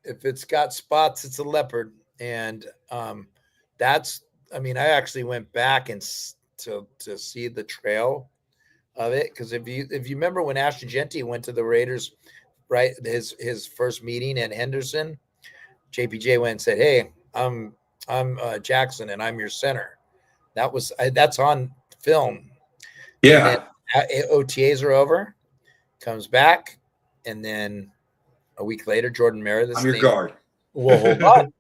if it's got spots, it's a leopard. And I actually went back and to see the trail of it. Because if you remember when Ashton Genty went to the Raiders, right, his first meeting at Henderson, JPJ went and said, "Hey, I'm Jackson and I'm your center." That's on film. Yeah. OTAs are over, comes back, and then a week later, Jordan Meredith. I'm your guard. Well, hold on.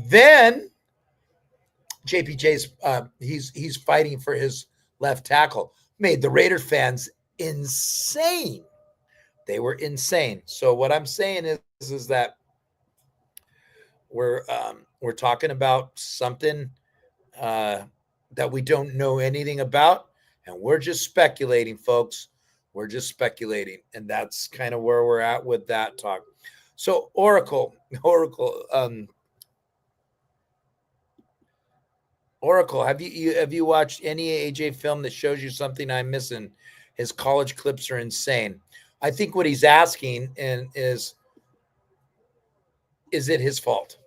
Then JPJ's he's fighting for his left tackle. Made the Raider fans insane. They were insane. So what I'm saying is that we're talking about something that we don't know anything about, and we're just speculating, folks. We're just speculating, and that's kind of where we're at with that talk. So Oracle, have you watched any AJ film that shows you something I'm missing? His college clips are insane. I think what he's asking is it his fault?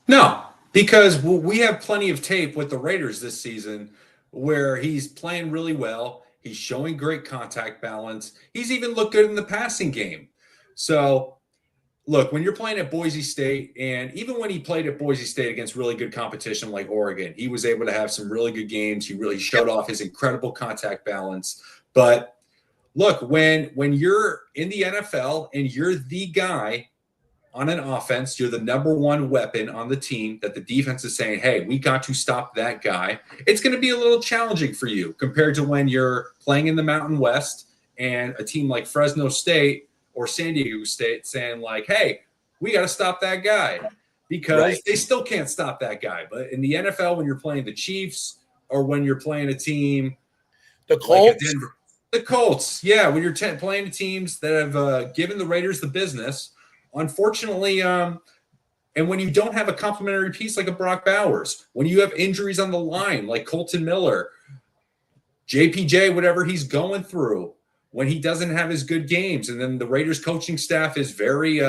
No, because we have plenty of tape with the Raiders this season where he's playing really well. He's showing great contact balance. He's even looked good in the passing game. So, look, when you're playing at Boise State, and even when he played at Boise State against really good competition like Oregon, he was able to have some really good games. He really showed off his incredible contact balance. But look, when you're in the NFL and you're the guy on an offense, you're the number one weapon on the team that the defense is saying, hey, we got to stop that guy. It's going to be a little challenging for you compared to when you're playing in the Mountain West and a team like Fresno State or San Diego State saying like, hey, we got to stop that guy, because they still can't stop that guy. But in the NFL, when you're playing the Chiefs or when you're playing a team, the Colts, like the Colts, yeah, when you're playing the teams that have given the Raiders the business, unfortunately, and when you don't have a complimentary piece like a Brock Bowers, when you have injuries on the line like Colton Miller, JPJ, whatever he's going through, when he doesn't have his good games, and then the Raiders coaching staff is very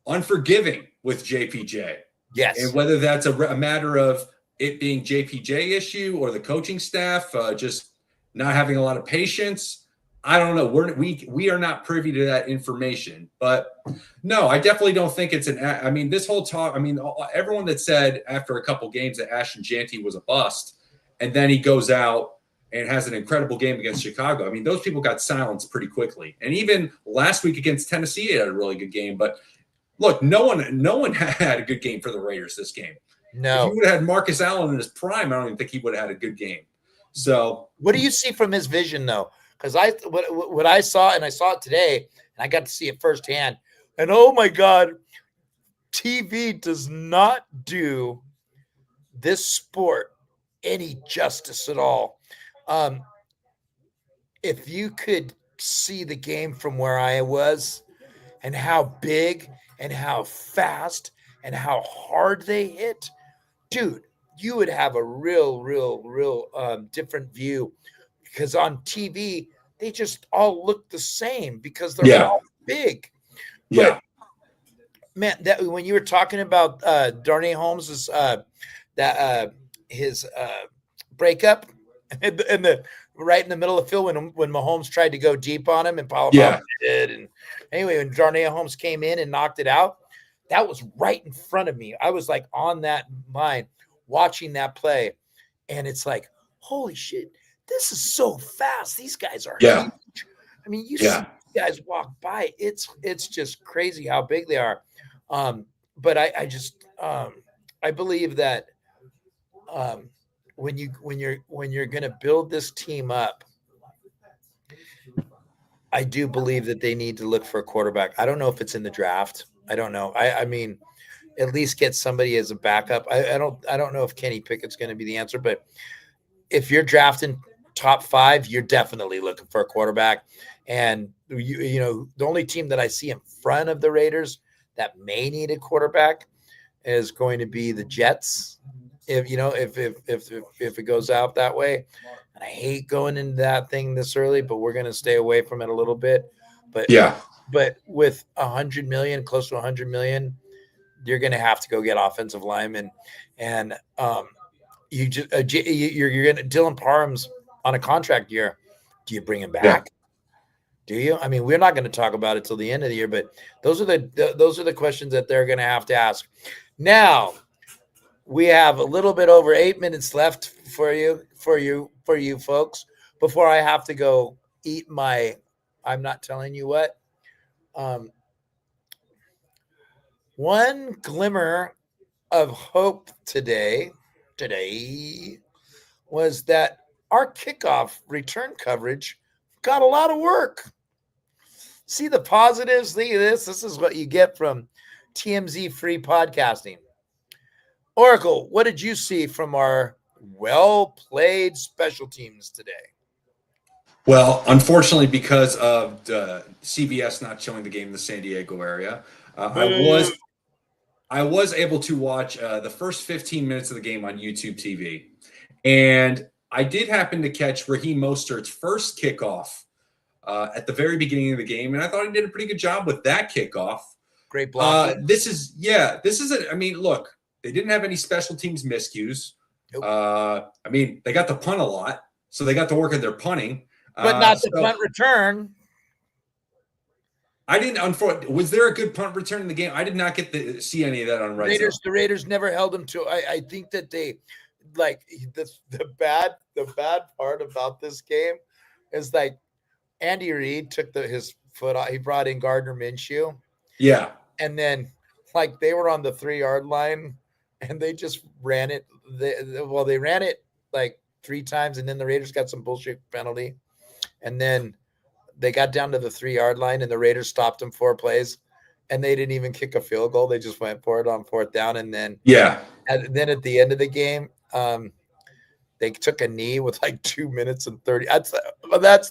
unforgiving with JPJ. Yes. And whether that's a matter of it being JPJ issue or the coaching staff just not having a lot of patience, I don't know. We are not privy to that information. But no, I definitely don't think it's this whole talk, everyone that said after a couple games that Ashton Genty was a bust, and then he goes out and has an incredible game against Chicago, those people got silenced pretty quickly. And even last week against Tennessee, he had a really good game. But look, no one had a good game for the Raiders this game. If No. you would have had Marcus Allen in his prime, I don't even think he would have had a good game. So What do you see from his vision, though? Because what I saw, and I saw it today, and I got to see it firsthand. And oh my God, TV does not do this sport any justice at all. If you could see the game from where I was, and how big and how fast and how hard they hit, dude, you would have a real different view, because on TV they just all look the same because they're all big. yeah, But man, that when you were talking about Darnay Holmes's his breakup and the right in the middle of the field when Mahomes tried to go deep on him and Palomar did, and anyway, when Darnay Holmes came in and knocked it out, that was right in front of me. I was like on that line watching that play, and it's like, holy shit, this is so fast. These guys are huge. I mean, you see these guys walk by. It's just crazy how big they are. But I just I believe that when you're going to build this team up, I do believe that they need to look for a quarterback. I don't know if it's in the draft. I don't know. I mean, at least get somebody as a backup. I don't know if Kenny Pickett's going to be the answer, but if you're drafting top 5, you're definitely looking for a quarterback. And you know, the only team that I see in front of the Raiders that may need a quarterback is going to be the Jets. If it goes out that way, and I hate going into that thing this early, but we're going to stay away from it a little bit. But with $100 million, close to $100 million, you're going to have to go get offensive linemen, and you're going to Dylan Parham's on a contract year. Do you bring him back? Yeah. Do you? I mean, we're not going to talk about it till the end of the year, but those are the questions that they're going to have to ask. Now, we have a little bit over 8 minutes left for you folks before I have to go eat my. I'm not telling you what. One glimmer of hope today was that our kickoff return coverage got a lot of work. See the positives. Look at this. This is what you get from TMZ free podcasting. Oracle, what did you see from our well-played special teams today? Well, unfortunately, because of CBS not showing the game in the San Diego area, I was able to watch the first 15 minutes of the game on YouTube TV. And I did happen to catch Raheem Mostert's first kickoff at the very beginning of the game. And I thought he did a pretty good job with that kickoff. Great block. I mean, look, they didn't have any special teams miscues. Nope. I mean, they got to punt a lot, so they got to work at their punting. But not the punt return. I didn't. Was there a good punt return in the game? I did not get to see any of that on Red Zone. The Raiders never held them to. I think that they, like, the bad part about this game is, like, Andy Reid took his foot off. He brought in Gardner Minshew. Yeah. And then, like, they were on the 3-yard line, and they just ran it. They ran it like 3 times, and then the Raiders got some bullshit penalty, and then they got down to the 3-yard line, and the Raiders stopped them 4 plays, and they didn't even kick a field goal. They just went for it on 4th down, and then then at the end of the game, they took a knee with like 2 minutes and 30. That's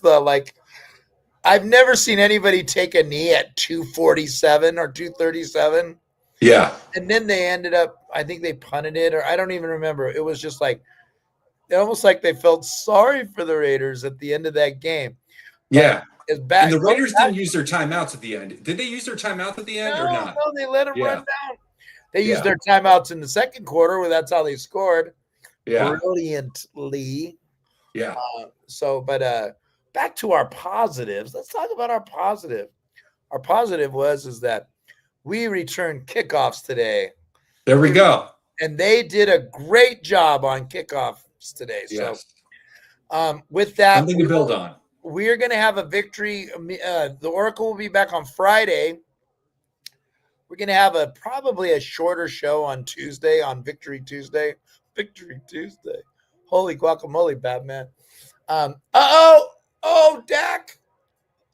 the like. I've never seen anybody take a knee at 2:47 or 2:37. Yeah. And then they ended up, I think they punted it, or I don't even remember. It was just like, almost like they felt sorry for the Raiders at the end of that game. Yeah. It's bad. And the Raiders didn't use their timeouts at the end. Did they use their timeouts at the end or not? No, they let them run down. They used their timeouts in the second quarter, where that's how they scored. Yeah. Brilliantly. Yeah. But back to our positives. Let's talk about our positive. Our positive is that we returned kickoffs today. There we go. And they did a great job on kickoffs today. Yes. So with that, something to build on. We're going to have a victory. The Oracle will be back on Friday We're going to have probably a shorter show on Tuesday, on Victory Tuesday. Victory Tuesday. Holy guacamole, Batman. Oh, Dak.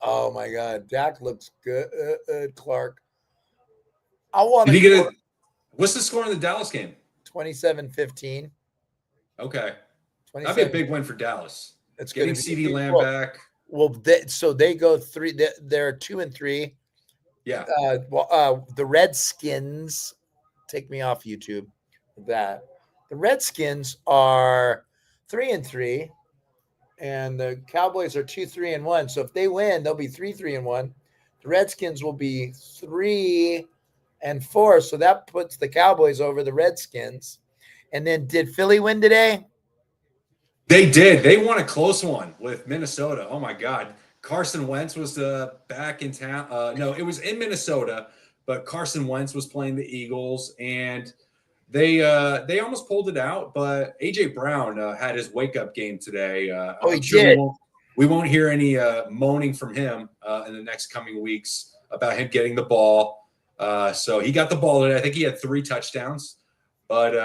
Oh, my God. Dak looks good, Clark. I want Did he to get what's the score in the Dallas game? 27-15. Okay. That'd be a big win for Dallas. It's getting CeeDee Lamb back. Well, so they go 3. They're 2-3. Yeah. The Redskins, take me off YouTube. The Redskins are 3-3, and the Cowboys are 2-3-1. So if they win, they'll be 3-3-1. The Redskins will be 3-4. So that puts the Cowboys over the Redskins. And then, did Philly win today? They did. They won a close one with Minnesota. Oh my God. Carson Wentz was back in town. No, it was in Minnesota, but Carson Wentz was playing the Eagles, and they almost pulled it out. But AJ Brown had his wake up game today. He did. We won't hear any moaning from him in the next coming weeks about him getting the ball. So he got the ball today. I think he had 3 touchdowns. But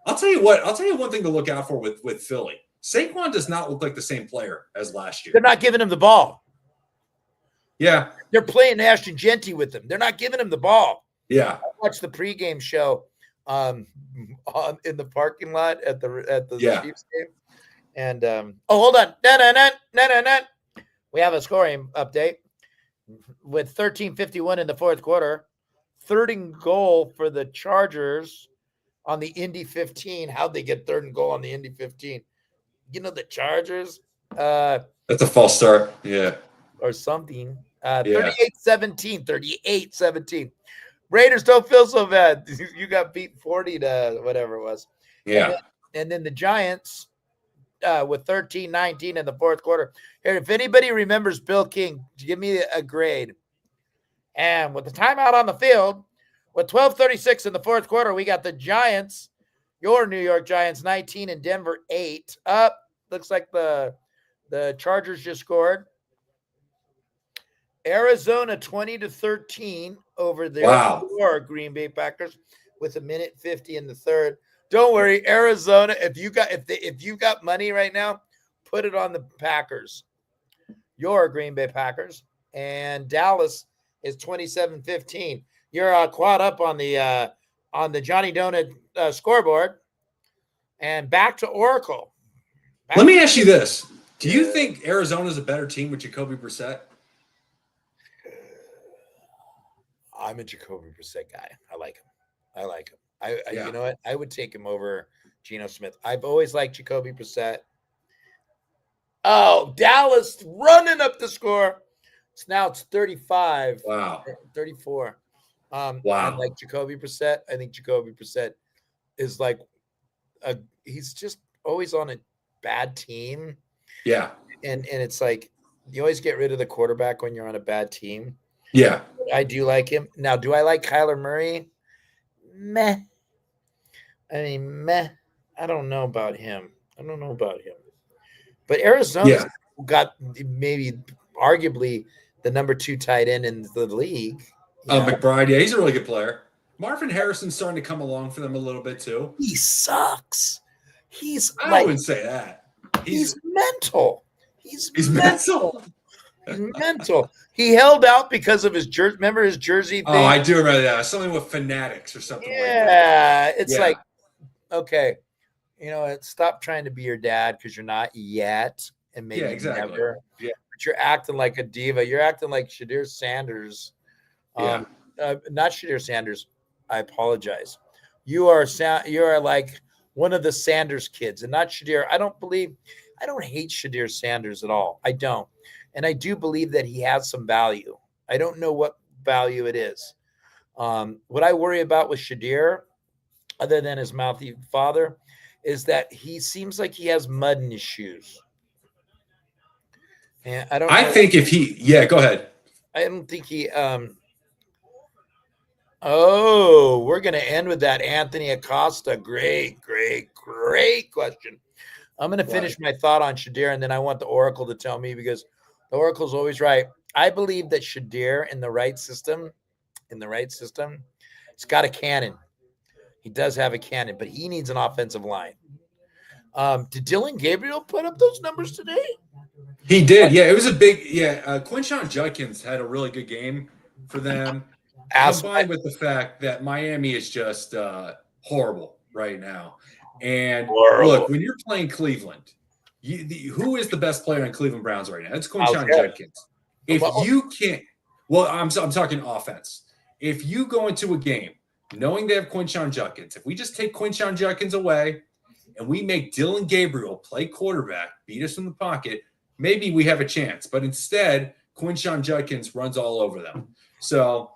I'll tell you what. I'll tell you one thing to look out for with Philly. Saquon does not look like the same player as last year. They're not giving him the ball. Yeah. They're playing Ashton Genty with him. They're not giving him the ball. Yeah. I watched the pregame show in the parking lot at the Chiefs game. And hold on. We have a scoring update with 13:51 in the fourth quarter. 3rd and goal for the Chargers on the Indy 15. How'd they get 3rd and goal on the Indy 15? You know, the Chargers. That's a false start. Yeah. Or something. 38-17. 38-17. Raiders don't feel so bad. You got beat 40 to whatever it was. Yeah. And then the Giants with 13-19 in the fourth quarter. Here, if anybody remembers Bill King, give me a grade. And with the timeout on the field, with 12:36 in the fourth quarter, we got the Giants, your New York Giants, 19 and Denver 8. Up. Looks like the Chargers just scored. Arizona 20-13 over their Green Bay Packers with 1:50 in the third. Don't worry, Arizona. If you got money right now, put it on the Packers. Your Green Bay Packers. And Dallas is 27-15. You're caught up on the Johnny Donut scoreboard. And back to Oracle. Let me ask you this. Do you think Arizona's a better team with Jacoby Brissett? I'm a Jacoby Brissett guy. I like him. You know what? I would take him over Geno Smith. I've always liked Jacoby Brissett. Oh, Dallas running up the score. Now it's 35. Wow. 34. Wow. I like Jacoby Brissett. I think Jacoby Brissett is like he's just always on a bad team. Yeah. And it's like you always get rid of the quarterback when you're on a bad team. Yeah. I do like him. Now, do I like Kyler Murray? Meh. I don't know about him. But Arizona's got maybe arguably the number 2 tight end in the league. McBride, he's a really good player. Marvin Harrison's starting to come along for them a little bit too. He sucks. I wouldn't say that. He's mental. He's mental. He's mental. He held out because of his jersey. Remember his jersey thing? Oh, I do remember that. Something with Fanatics or something like that. Yeah. It's like, okay, stop trying to be your dad because you're not yet. And maybe never. Yeah. But you're acting like a diva. You're acting like Shadir Sanders. Not Shadir Sanders. I apologize. You are like one of the Sanders kids and not Shadir. I don't hate Shadir Sanders at all. I don't. And I do believe that he has some value. I don't know what value it is. What I worry about with Shadir, other than his mouthy father, is that he seems like he has mud in his shoes. And I don't know. think if he go ahead. I don't think he we're going to end with that Anthony Acosta. Great question. I'm going to finish my thought on Shadir, and then I want the Oracle to tell me because the Oracle's always right. I believe that Shadir in the right system in the right system, he's got a cannon. He does have a cannon, but he needs an offensive line. Did Dylan Gabriel put up those numbers today? He did. Yeah, it was a big. Yeah, Quinshon Judkins had a really good game for them. Combined with the fact that Miami is just horrible right now. And look, when you're playing Cleveland, who is the best player in Cleveland Browns right now? It's Quinshon Judkins. If you can't, well, I'm talking offense. If you go into a game knowing they have Quinshon Judkins, if we just take Quinshon Judkins away and we make Dylan Gabriel play quarterback, beat us in the pocket, maybe we have a chance. But instead, Quinshon Judkins runs all over them. So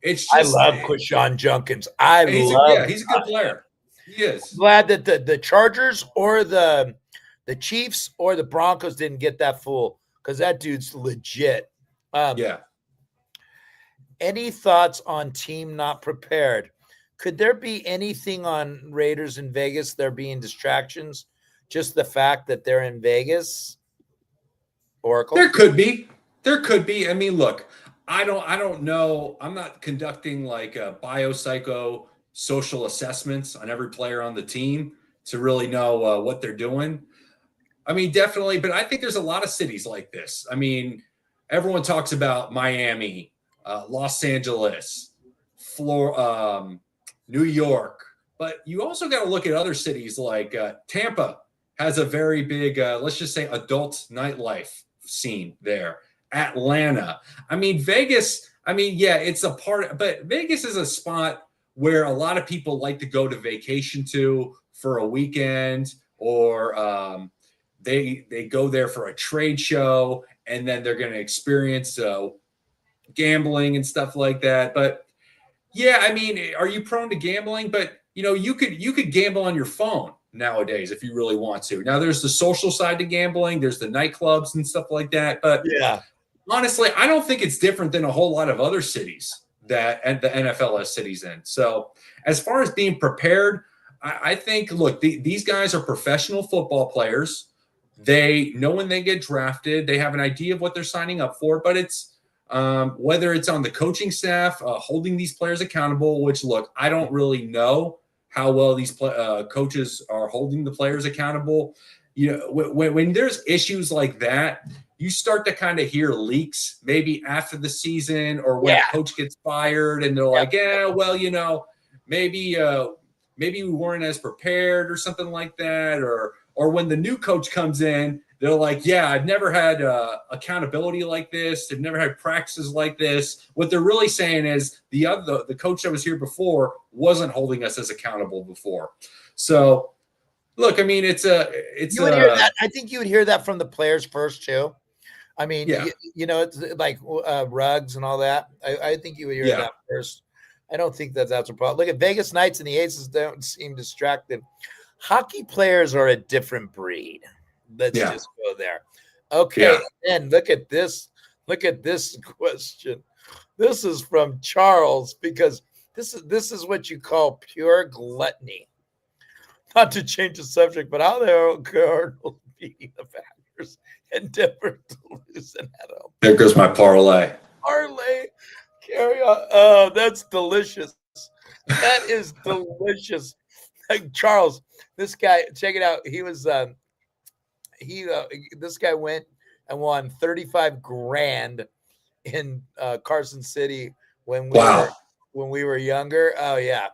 it's just, I love Quinshon Judkins. He's a good player. He is. Glad that the Chargers or the Chiefs or the Broncos didn't get that fool, because that dude's legit. Any thoughts on team not prepared? Could there be anything on Raiders in Vegas? There being distractions, just the fact that they're in Vegas. Oracle. There could be. I mean, look, I don't know. I'm not conducting like a biopsycho social assessments on every player on the team to really know what they're doing. I mean, definitely, but I think there's a lot of cities like this. I mean, everyone talks about Miami, Los Angeles, New York, but you also got to look at other cities like Tampa has a very big, let's just say, adult nightlife scene there. Atlanta. I mean, Vegas, it's a part, but Vegas is a spot where a lot of people like to go to vacation to for a weekend, or they go there for a trade show, and then they're going to experience gambling and stuff like that. But yeah, I mean, are you prone to gambling? But you could gamble on your phone nowadays if you really want to. Now there's the social side to gambling, there's the nightclubs and stuff like that. But yeah, honestly, I don't think it's different than a whole lot of other cities that the NFL has cities in. So as far as being prepared, I think, look, these guys are professional football players. They know when they get drafted, they have an idea of what they're signing up for, but it's whether it's on the coaching staff, holding these players accountable, which, look, I don't really know how well these coaches are holding the players accountable. When there's issues like that, you start to kind of hear leaks maybe after the season, or when a coach gets fired and they're like, maybe we weren't as prepared or something like that. Or when the new coach comes in, they're like, I've never had accountability like this. I've never had practices like this. What they're really saying is the coach that was here before wasn't holding us as accountable before. So look, I mean, you would hear that. I think you would hear that from the players first too. I mean, it's like Ruggs and all that. I think you would hear that first. I don't think that's a problem. Look at Vegas Knights and the Aces don't seem distracted. Hockey players are a different breed. Let's just go there. Okay, and look at this. Look at this question. This is from Charles, because this is what you call pure gluttony. Not to change the subject, but how the Cardinals beating the Packers and Denver to lose at home. There goes my parlay. Carry on. Oh, that's delicious. That is delicious. Charles, this guy, check it out. He was this guy went and won $35,000 in Carson City when we were younger. Oh yeah.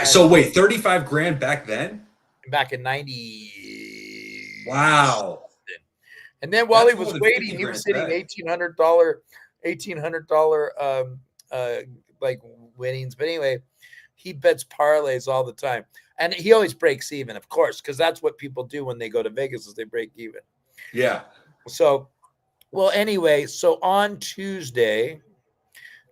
So wait, $35,000 back then? Back in 90. Wow. And then while he was waiting, he was hitting $1,800 like winnings. But anyway, he bets parlays all the time. And he always breaks even, of course, because that's what people do when they go to Vegas, is they break even. Yeah. So, well, anyway, so on Tuesday,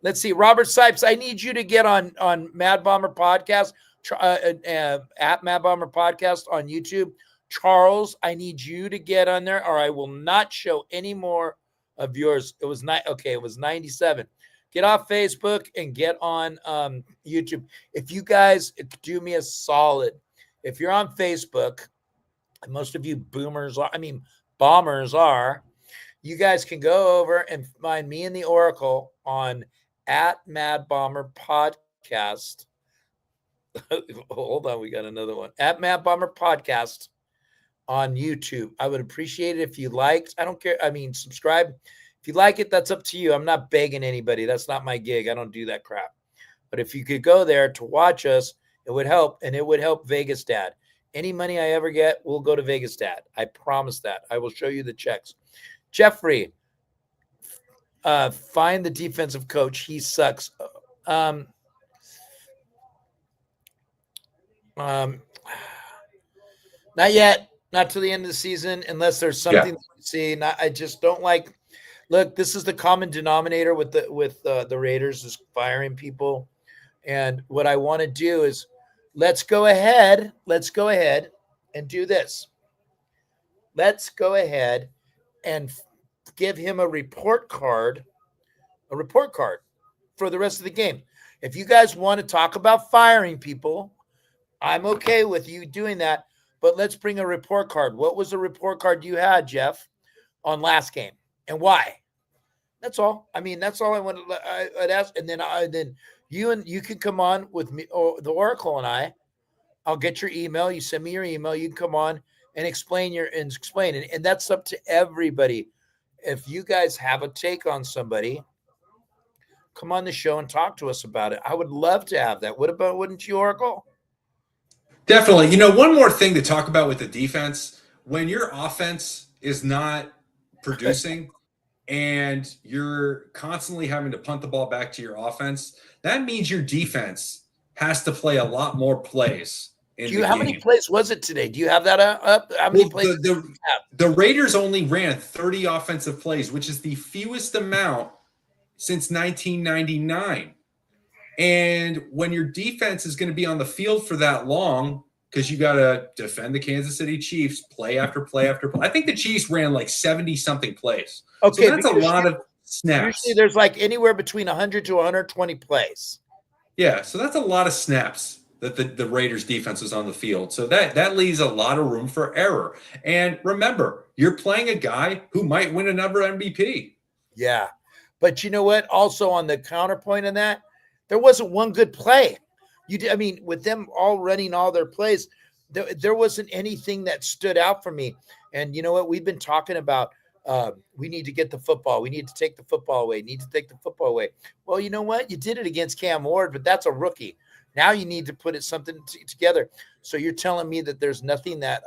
let's see, Robert Sipes, I need you to get on Mad Bomber Podcast, at Mad Bomber Podcast on YouTube. Charles, I need you to get on there, or I will not show any more of yours. It was it was 97. Get off Facebook and get on YouTube. If you guys do me a solid, if you're on Facebook, and most of you boomers bombers are, you guys can go over and find me and the Oracle on at Mad Bomber Podcast. Hold on, we got another one. At Mad Bomber Podcast on YouTube. I would appreciate it if you liked. I don't care. I mean, subscribe. If you like it, that's up to you. I'm not begging anybody. That's not my gig. I don't do that crap. But if you could go there to watch us, it would help, and it would help Vegas Dad. Any money I ever get will go to Vegas Dad. I promise that. I will show you the checks. Jeffrey, find the defensive coach. He sucks. Not yet. Not to the end of the season, unless there's something that you see. I just don't like. Look, this is the common denominator with the Raiders is firing people, and what I want to do is let's go ahead and do this. Let's go ahead and give him a report card for the rest of the game. If you guys want to talk about firing people, I'm okay with you doing that, but let's bring a report card. What was the report card you had, Jeff, on last game, and why? That's all. I mean, that's all I wanted. I'd ask, and then you can come on with me, or the Oracle and I'll get your email. You send me your email. You can come on and explain it, and that's up to everybody. If you guys have a take on somebody, come on the show and talk to us about it. I would love to have that. Wouldn't you, Oracle? Definitely. One more thing to talk about with the defense, when your offense is not producing and you're constantly having to punt the ball back to your offense, that means your defense has to play a lot more plays. How many plays was it today? Do you have that up? How many plays? The Raiders only ran 30 offensive plays, which is the fewest amount since 1999. And when your defense is going to be on the field for that long, because you got to defend the Kansas City Chiefs play after play after play. I think the Chiefs ran like 70-something plays. Okay, so that's a lot of snaps. Usually there's like anywhere between 100 to 120 plays. Yeah, so that's a lot of snaps that the Raiders defense is on the field. So that leaves a lot of room for error. And remember, you're playing a guy who might win another MVP. Yeah. But you know what? Also on the counterpoint in that, there wasn't one good play. With them all running all their plays, there wasn't anything that stood out for me. And you know what? We've been talking about we need to get the football. We need to take the football away. Well, you know what? You did it against Cam Ward, but that's a rookie. Now you need to put something together. So you're telling me that there's nothing that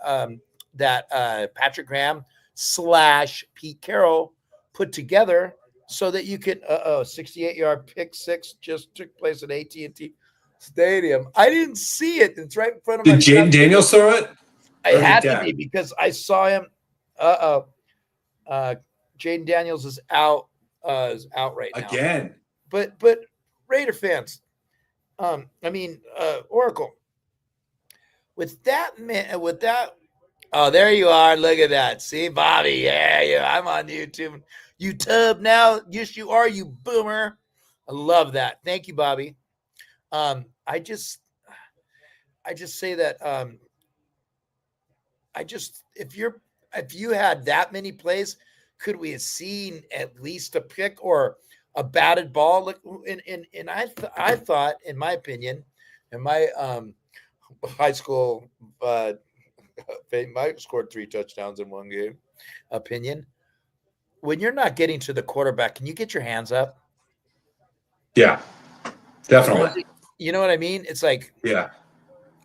Patrick Graham / Pete Carroll put together so that you could 68-yard pick six just took place at AT&T Stadium. I didn't see it. It's right in front of my. Did Jaden Daniels throw it? It had to be because I saw him. Jaden Daniels is out right now again. But Raider fans, Oracle. With that man, oh, there you are. Look at that. See, Bobby. Yeah. I'm on YouTube. YouTube now. Yes, you are, you boomer. I love that. Thank you, Bobby. I just say that if you had that many plays, could we have seen at least a pick or a batted ball? And I thought, in my opinion, in my high school, I scored 3 touchdowns in one game. Opinion. When you're not getting to the quarterback, can you get your hands up? Yeah, definitely. You know what I mean? It's like, yeah.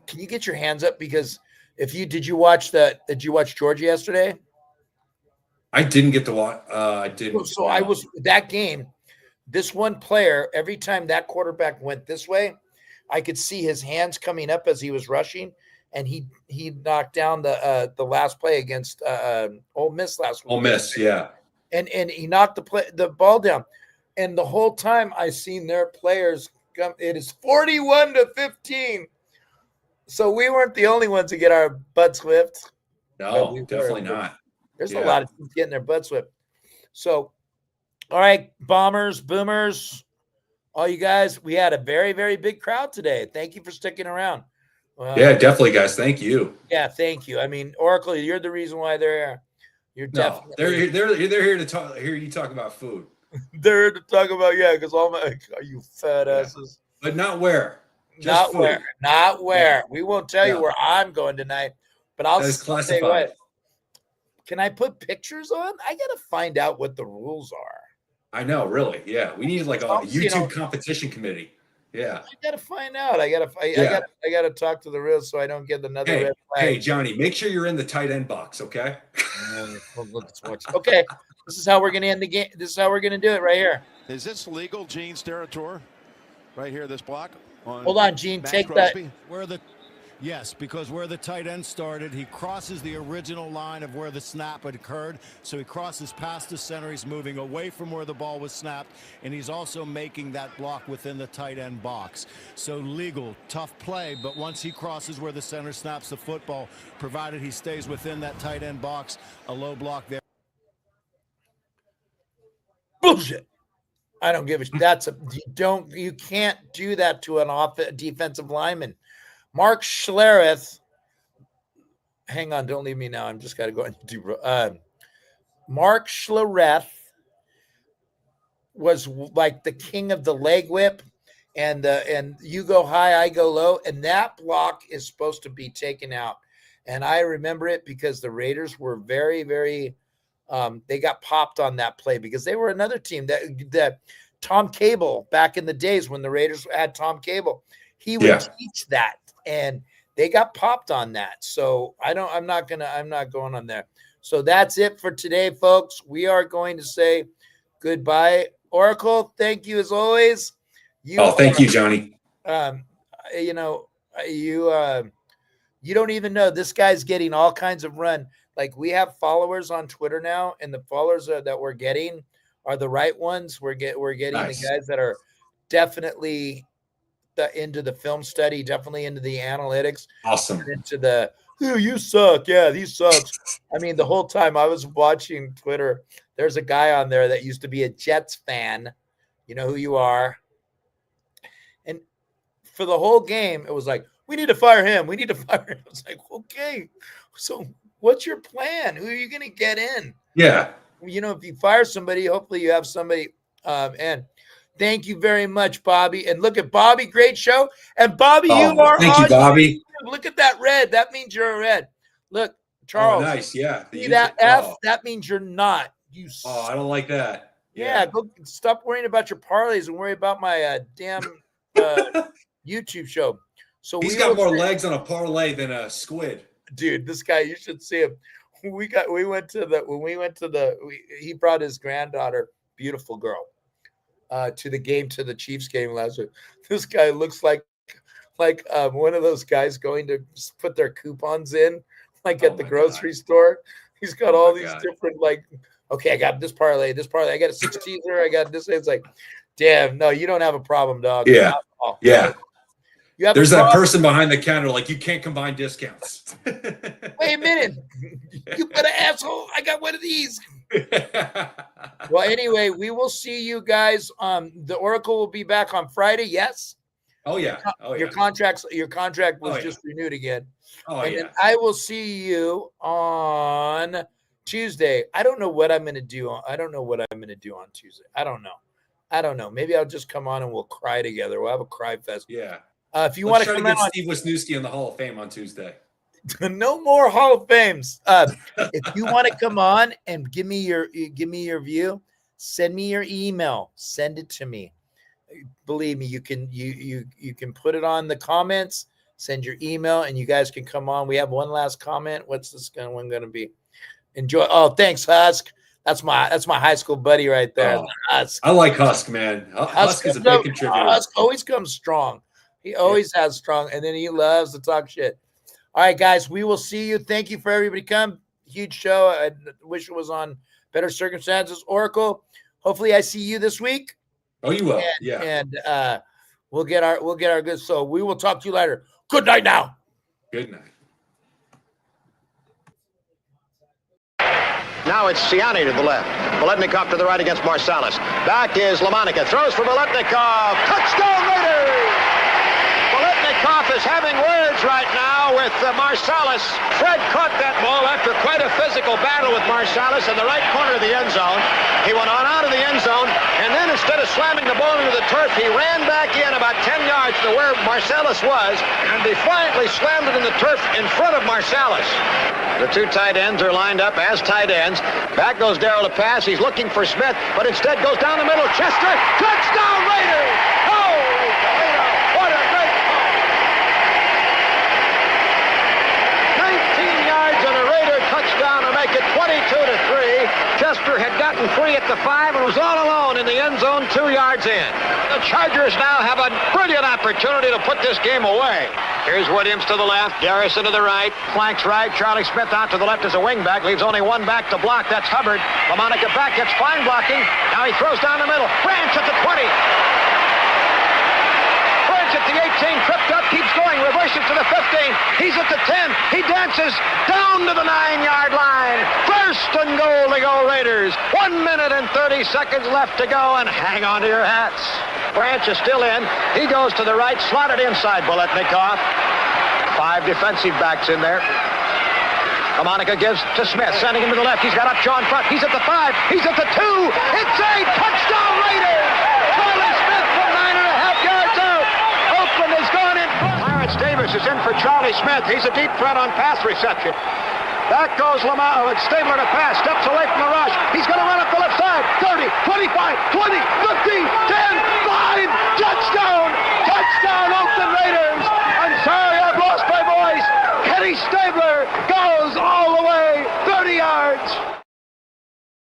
Can you get your hands up? Because did you watch Georgia yesterday? I didn't get to watch. I didn't. So I was that game. This one player, every time that quarterback went this way, I could see his hands coming up as he was rushing, and he knocked down the last play against Ole Miss last week. Ole Miss, yeah. And he knocked the ball down, and the whole time I seen their players come. It is 41-15. So we weren't the only ones to get our butts whipped. No, definitely not. There's a lot of teams getting their butts whipped. So, all right, bombers, boomers, all you guys, we had a very, very big crowd today. Thank you for sticking around. Yeah, definitely, guys. Thank you. Yeah, thank you. I mean, Oracle, you're the reason why they're here. You're definitely they're here to hear you talk about food. They're to talk about, because all my, you fat asses. But not where. Just Not food. where. Not where. Yeah. We won't tell you Yeah. where I'm going tonight, but I'll That is say classified. what. Can I put pictures on? I got to find out what the rules are. I know, really. Yeah. We need like a You YouTube know, competition committee. Yeah. I got to find out. I got to talk to the real so I don't get another red flag. Hey, Johnny, make sure you're in the tight end box, okay? Okay. This is how we're going to end the game. This is how we're going to do it right here. Is this legal, Gene Steratore? Right here, this block. Hold on, Gene. Max Take Crosby? that. Yes, because where the tight end started, he crosses the original line of where the snap had occurred. So he crosses past the center. He's moving away from where the ball was snapped, and he's also making that block within the tight end box. So legal, tough play, but once he crosses where the center snaps the football, provided he stays within that tight end box, a low block there. Bullshit. I don't give a you can't do that to an defensive lineman. Mark Schlereth, hang on, don't leave me now. I'm just got to go and do. Mark Schlereth was like the king of the leg whip, and you go high, I go low, and that block is supposed to be taken out. And I remember it because the Raiders were very, very. They got popped on that play because they were another team that Tom Cable back in the days when the Raiders had Tom Cable, he would teach that. And they got popped on that. So I'm not going on there. So that's it for today, folks. We are going to say goodbye. Oracle, thank you as always. Thank you, Johnny. You don't even know this guy's getting all kinds of run. Like we have followers on Twitter now, and the followers that we're getting are the right ones. We're getting nice. The guys that are definitely into the film study, definitely into the analytics. Awesome. Into the you suck. Yeah, these sucks. I mean, the whole time I was watching Twitter, there's a guy on there that used to be a Jets fan. You know who you are. And for the whole game, it was like, we need to fire him. We need to fire him. I was like, okay, so what's your plan? Who are you going to get in? Yeah. If you fire somebody, hopefully you have somebody. And thank you very much, Bobby. And look at Bobby, great show. And Bobby, you are thank you, Bobby. Look at that red. That means you're a red. Look, Charles. Nice, yeah. See that F? That means you're not. I don't like that. Yeah, go stop worrying about your parlays and worry about my damn YouTube show. So he's got more legs on a parlay than a squid. Dude, this guy, you should see him. He brought his granddaughter, beautiful girl, to the Chiefs game last week. This guy looks like one of those guys going to put their coupons in, like at the grocery store. He's got all these different, okay, I got this parlay, I got a 6 teaser, I got this. It's like, damn, no, you don't have a problem, dog. Yeah. Yeah. There's that person behind the counter, like, you can't combine discounts. Wait a minute. You better asshole. I got one of these. Well, anyway, we will see you guys. The Oracle will be back on Friday. Yes. Oh yeah. Your contract was just renewed again. Then I will see you on Tuesday. I don't know what I'm going to do. I don't know what I'm going to do on Tuesday. I don't know. Maybe I'll just come on and we'll cry together. We'll have a cry fest. Yeah. If you want to come get out, Steve Wisniewski in the Hall of Fame on Tuesday. No more Hall of Fames. If you want to come on and give me your view, send me your email. Send it to me. Believe me, you can put it on the comments. Send your email, and you guys can come on. We have one last comment. What's this one going to be? Enjoy. Oh, thanks, Husk. That's my high school buddy right there. Husk. I like Husk, man. Husk is a big contributor. Husk always comes strong. He always has strong, and then he loves to talk shit. All right, guys, we will see you. Thank you for everybody come. Huge show. I wish it was on better circumstances. Oracle, hopefully I see you this week. Oh, you will. And we'll get our good. So we will talk to you later. Good night now. Good night. Now it's Siani to the left. Biletnikoff to the right against Marsalis. Back is Lamonica. Throws for Biletnikoff. Touchdown Raiders! Biletnikoff is is having words right now with Marsalis. Fred caught that ball after quite a physical battle with Marsalis in the right corner of the end zone. He went on out of the end zone, and then instead of slamming the ball into the turf, he ran back in about 10 yards to where Marsalis was and defiantly slammed it in the turf in front of Marsalis. The two tight ends are lined up as tight ends. Back goes Darrell to pass. He's looking for Smith, but instead goes down the middle. Chester, touchdown Raiders! Holy Toledo, what a great call! 19 yards and a Raider touchdown to make it 22-3. Chester had gotten free at the 5 and was all alone in the end zone 2 yards in. The Chargers now have a brilliant opportunity to put this game away. Here's Williams to the left, Garrison to the right, flanks right, Charlie Smith out to the left as a wingback, leaves only one back to block, that's Hubbard. LaMonica back, gets fine blocking, now he throws down the middle, Branch at the 20. Branch at the 18, tripped up, keeps going, reverses to the 15, he's at the 10, he dances down to the 9-yard line. First and goal to go Raiders. 1 minute and 30 seconds left to go, and hang on to your hats. Branch is still in. He goes to the right, slotted inside Biletnikoff. 5 defensive backs in there. LaMonica gives to Smith, sending him to the left. He's got Upshaw in front. He's at the 5. He's at the 2. It's a touchdown Raiders! Charlie Smith from 9.5 yards out. Oakland has gone in front. Clarence Davis is in for Charlie Smith. He's a deep threat on pass reception. Back goes Stabler to pass. Steps away from the rush. He's going to run up the left side. 30, 25, 20, 15.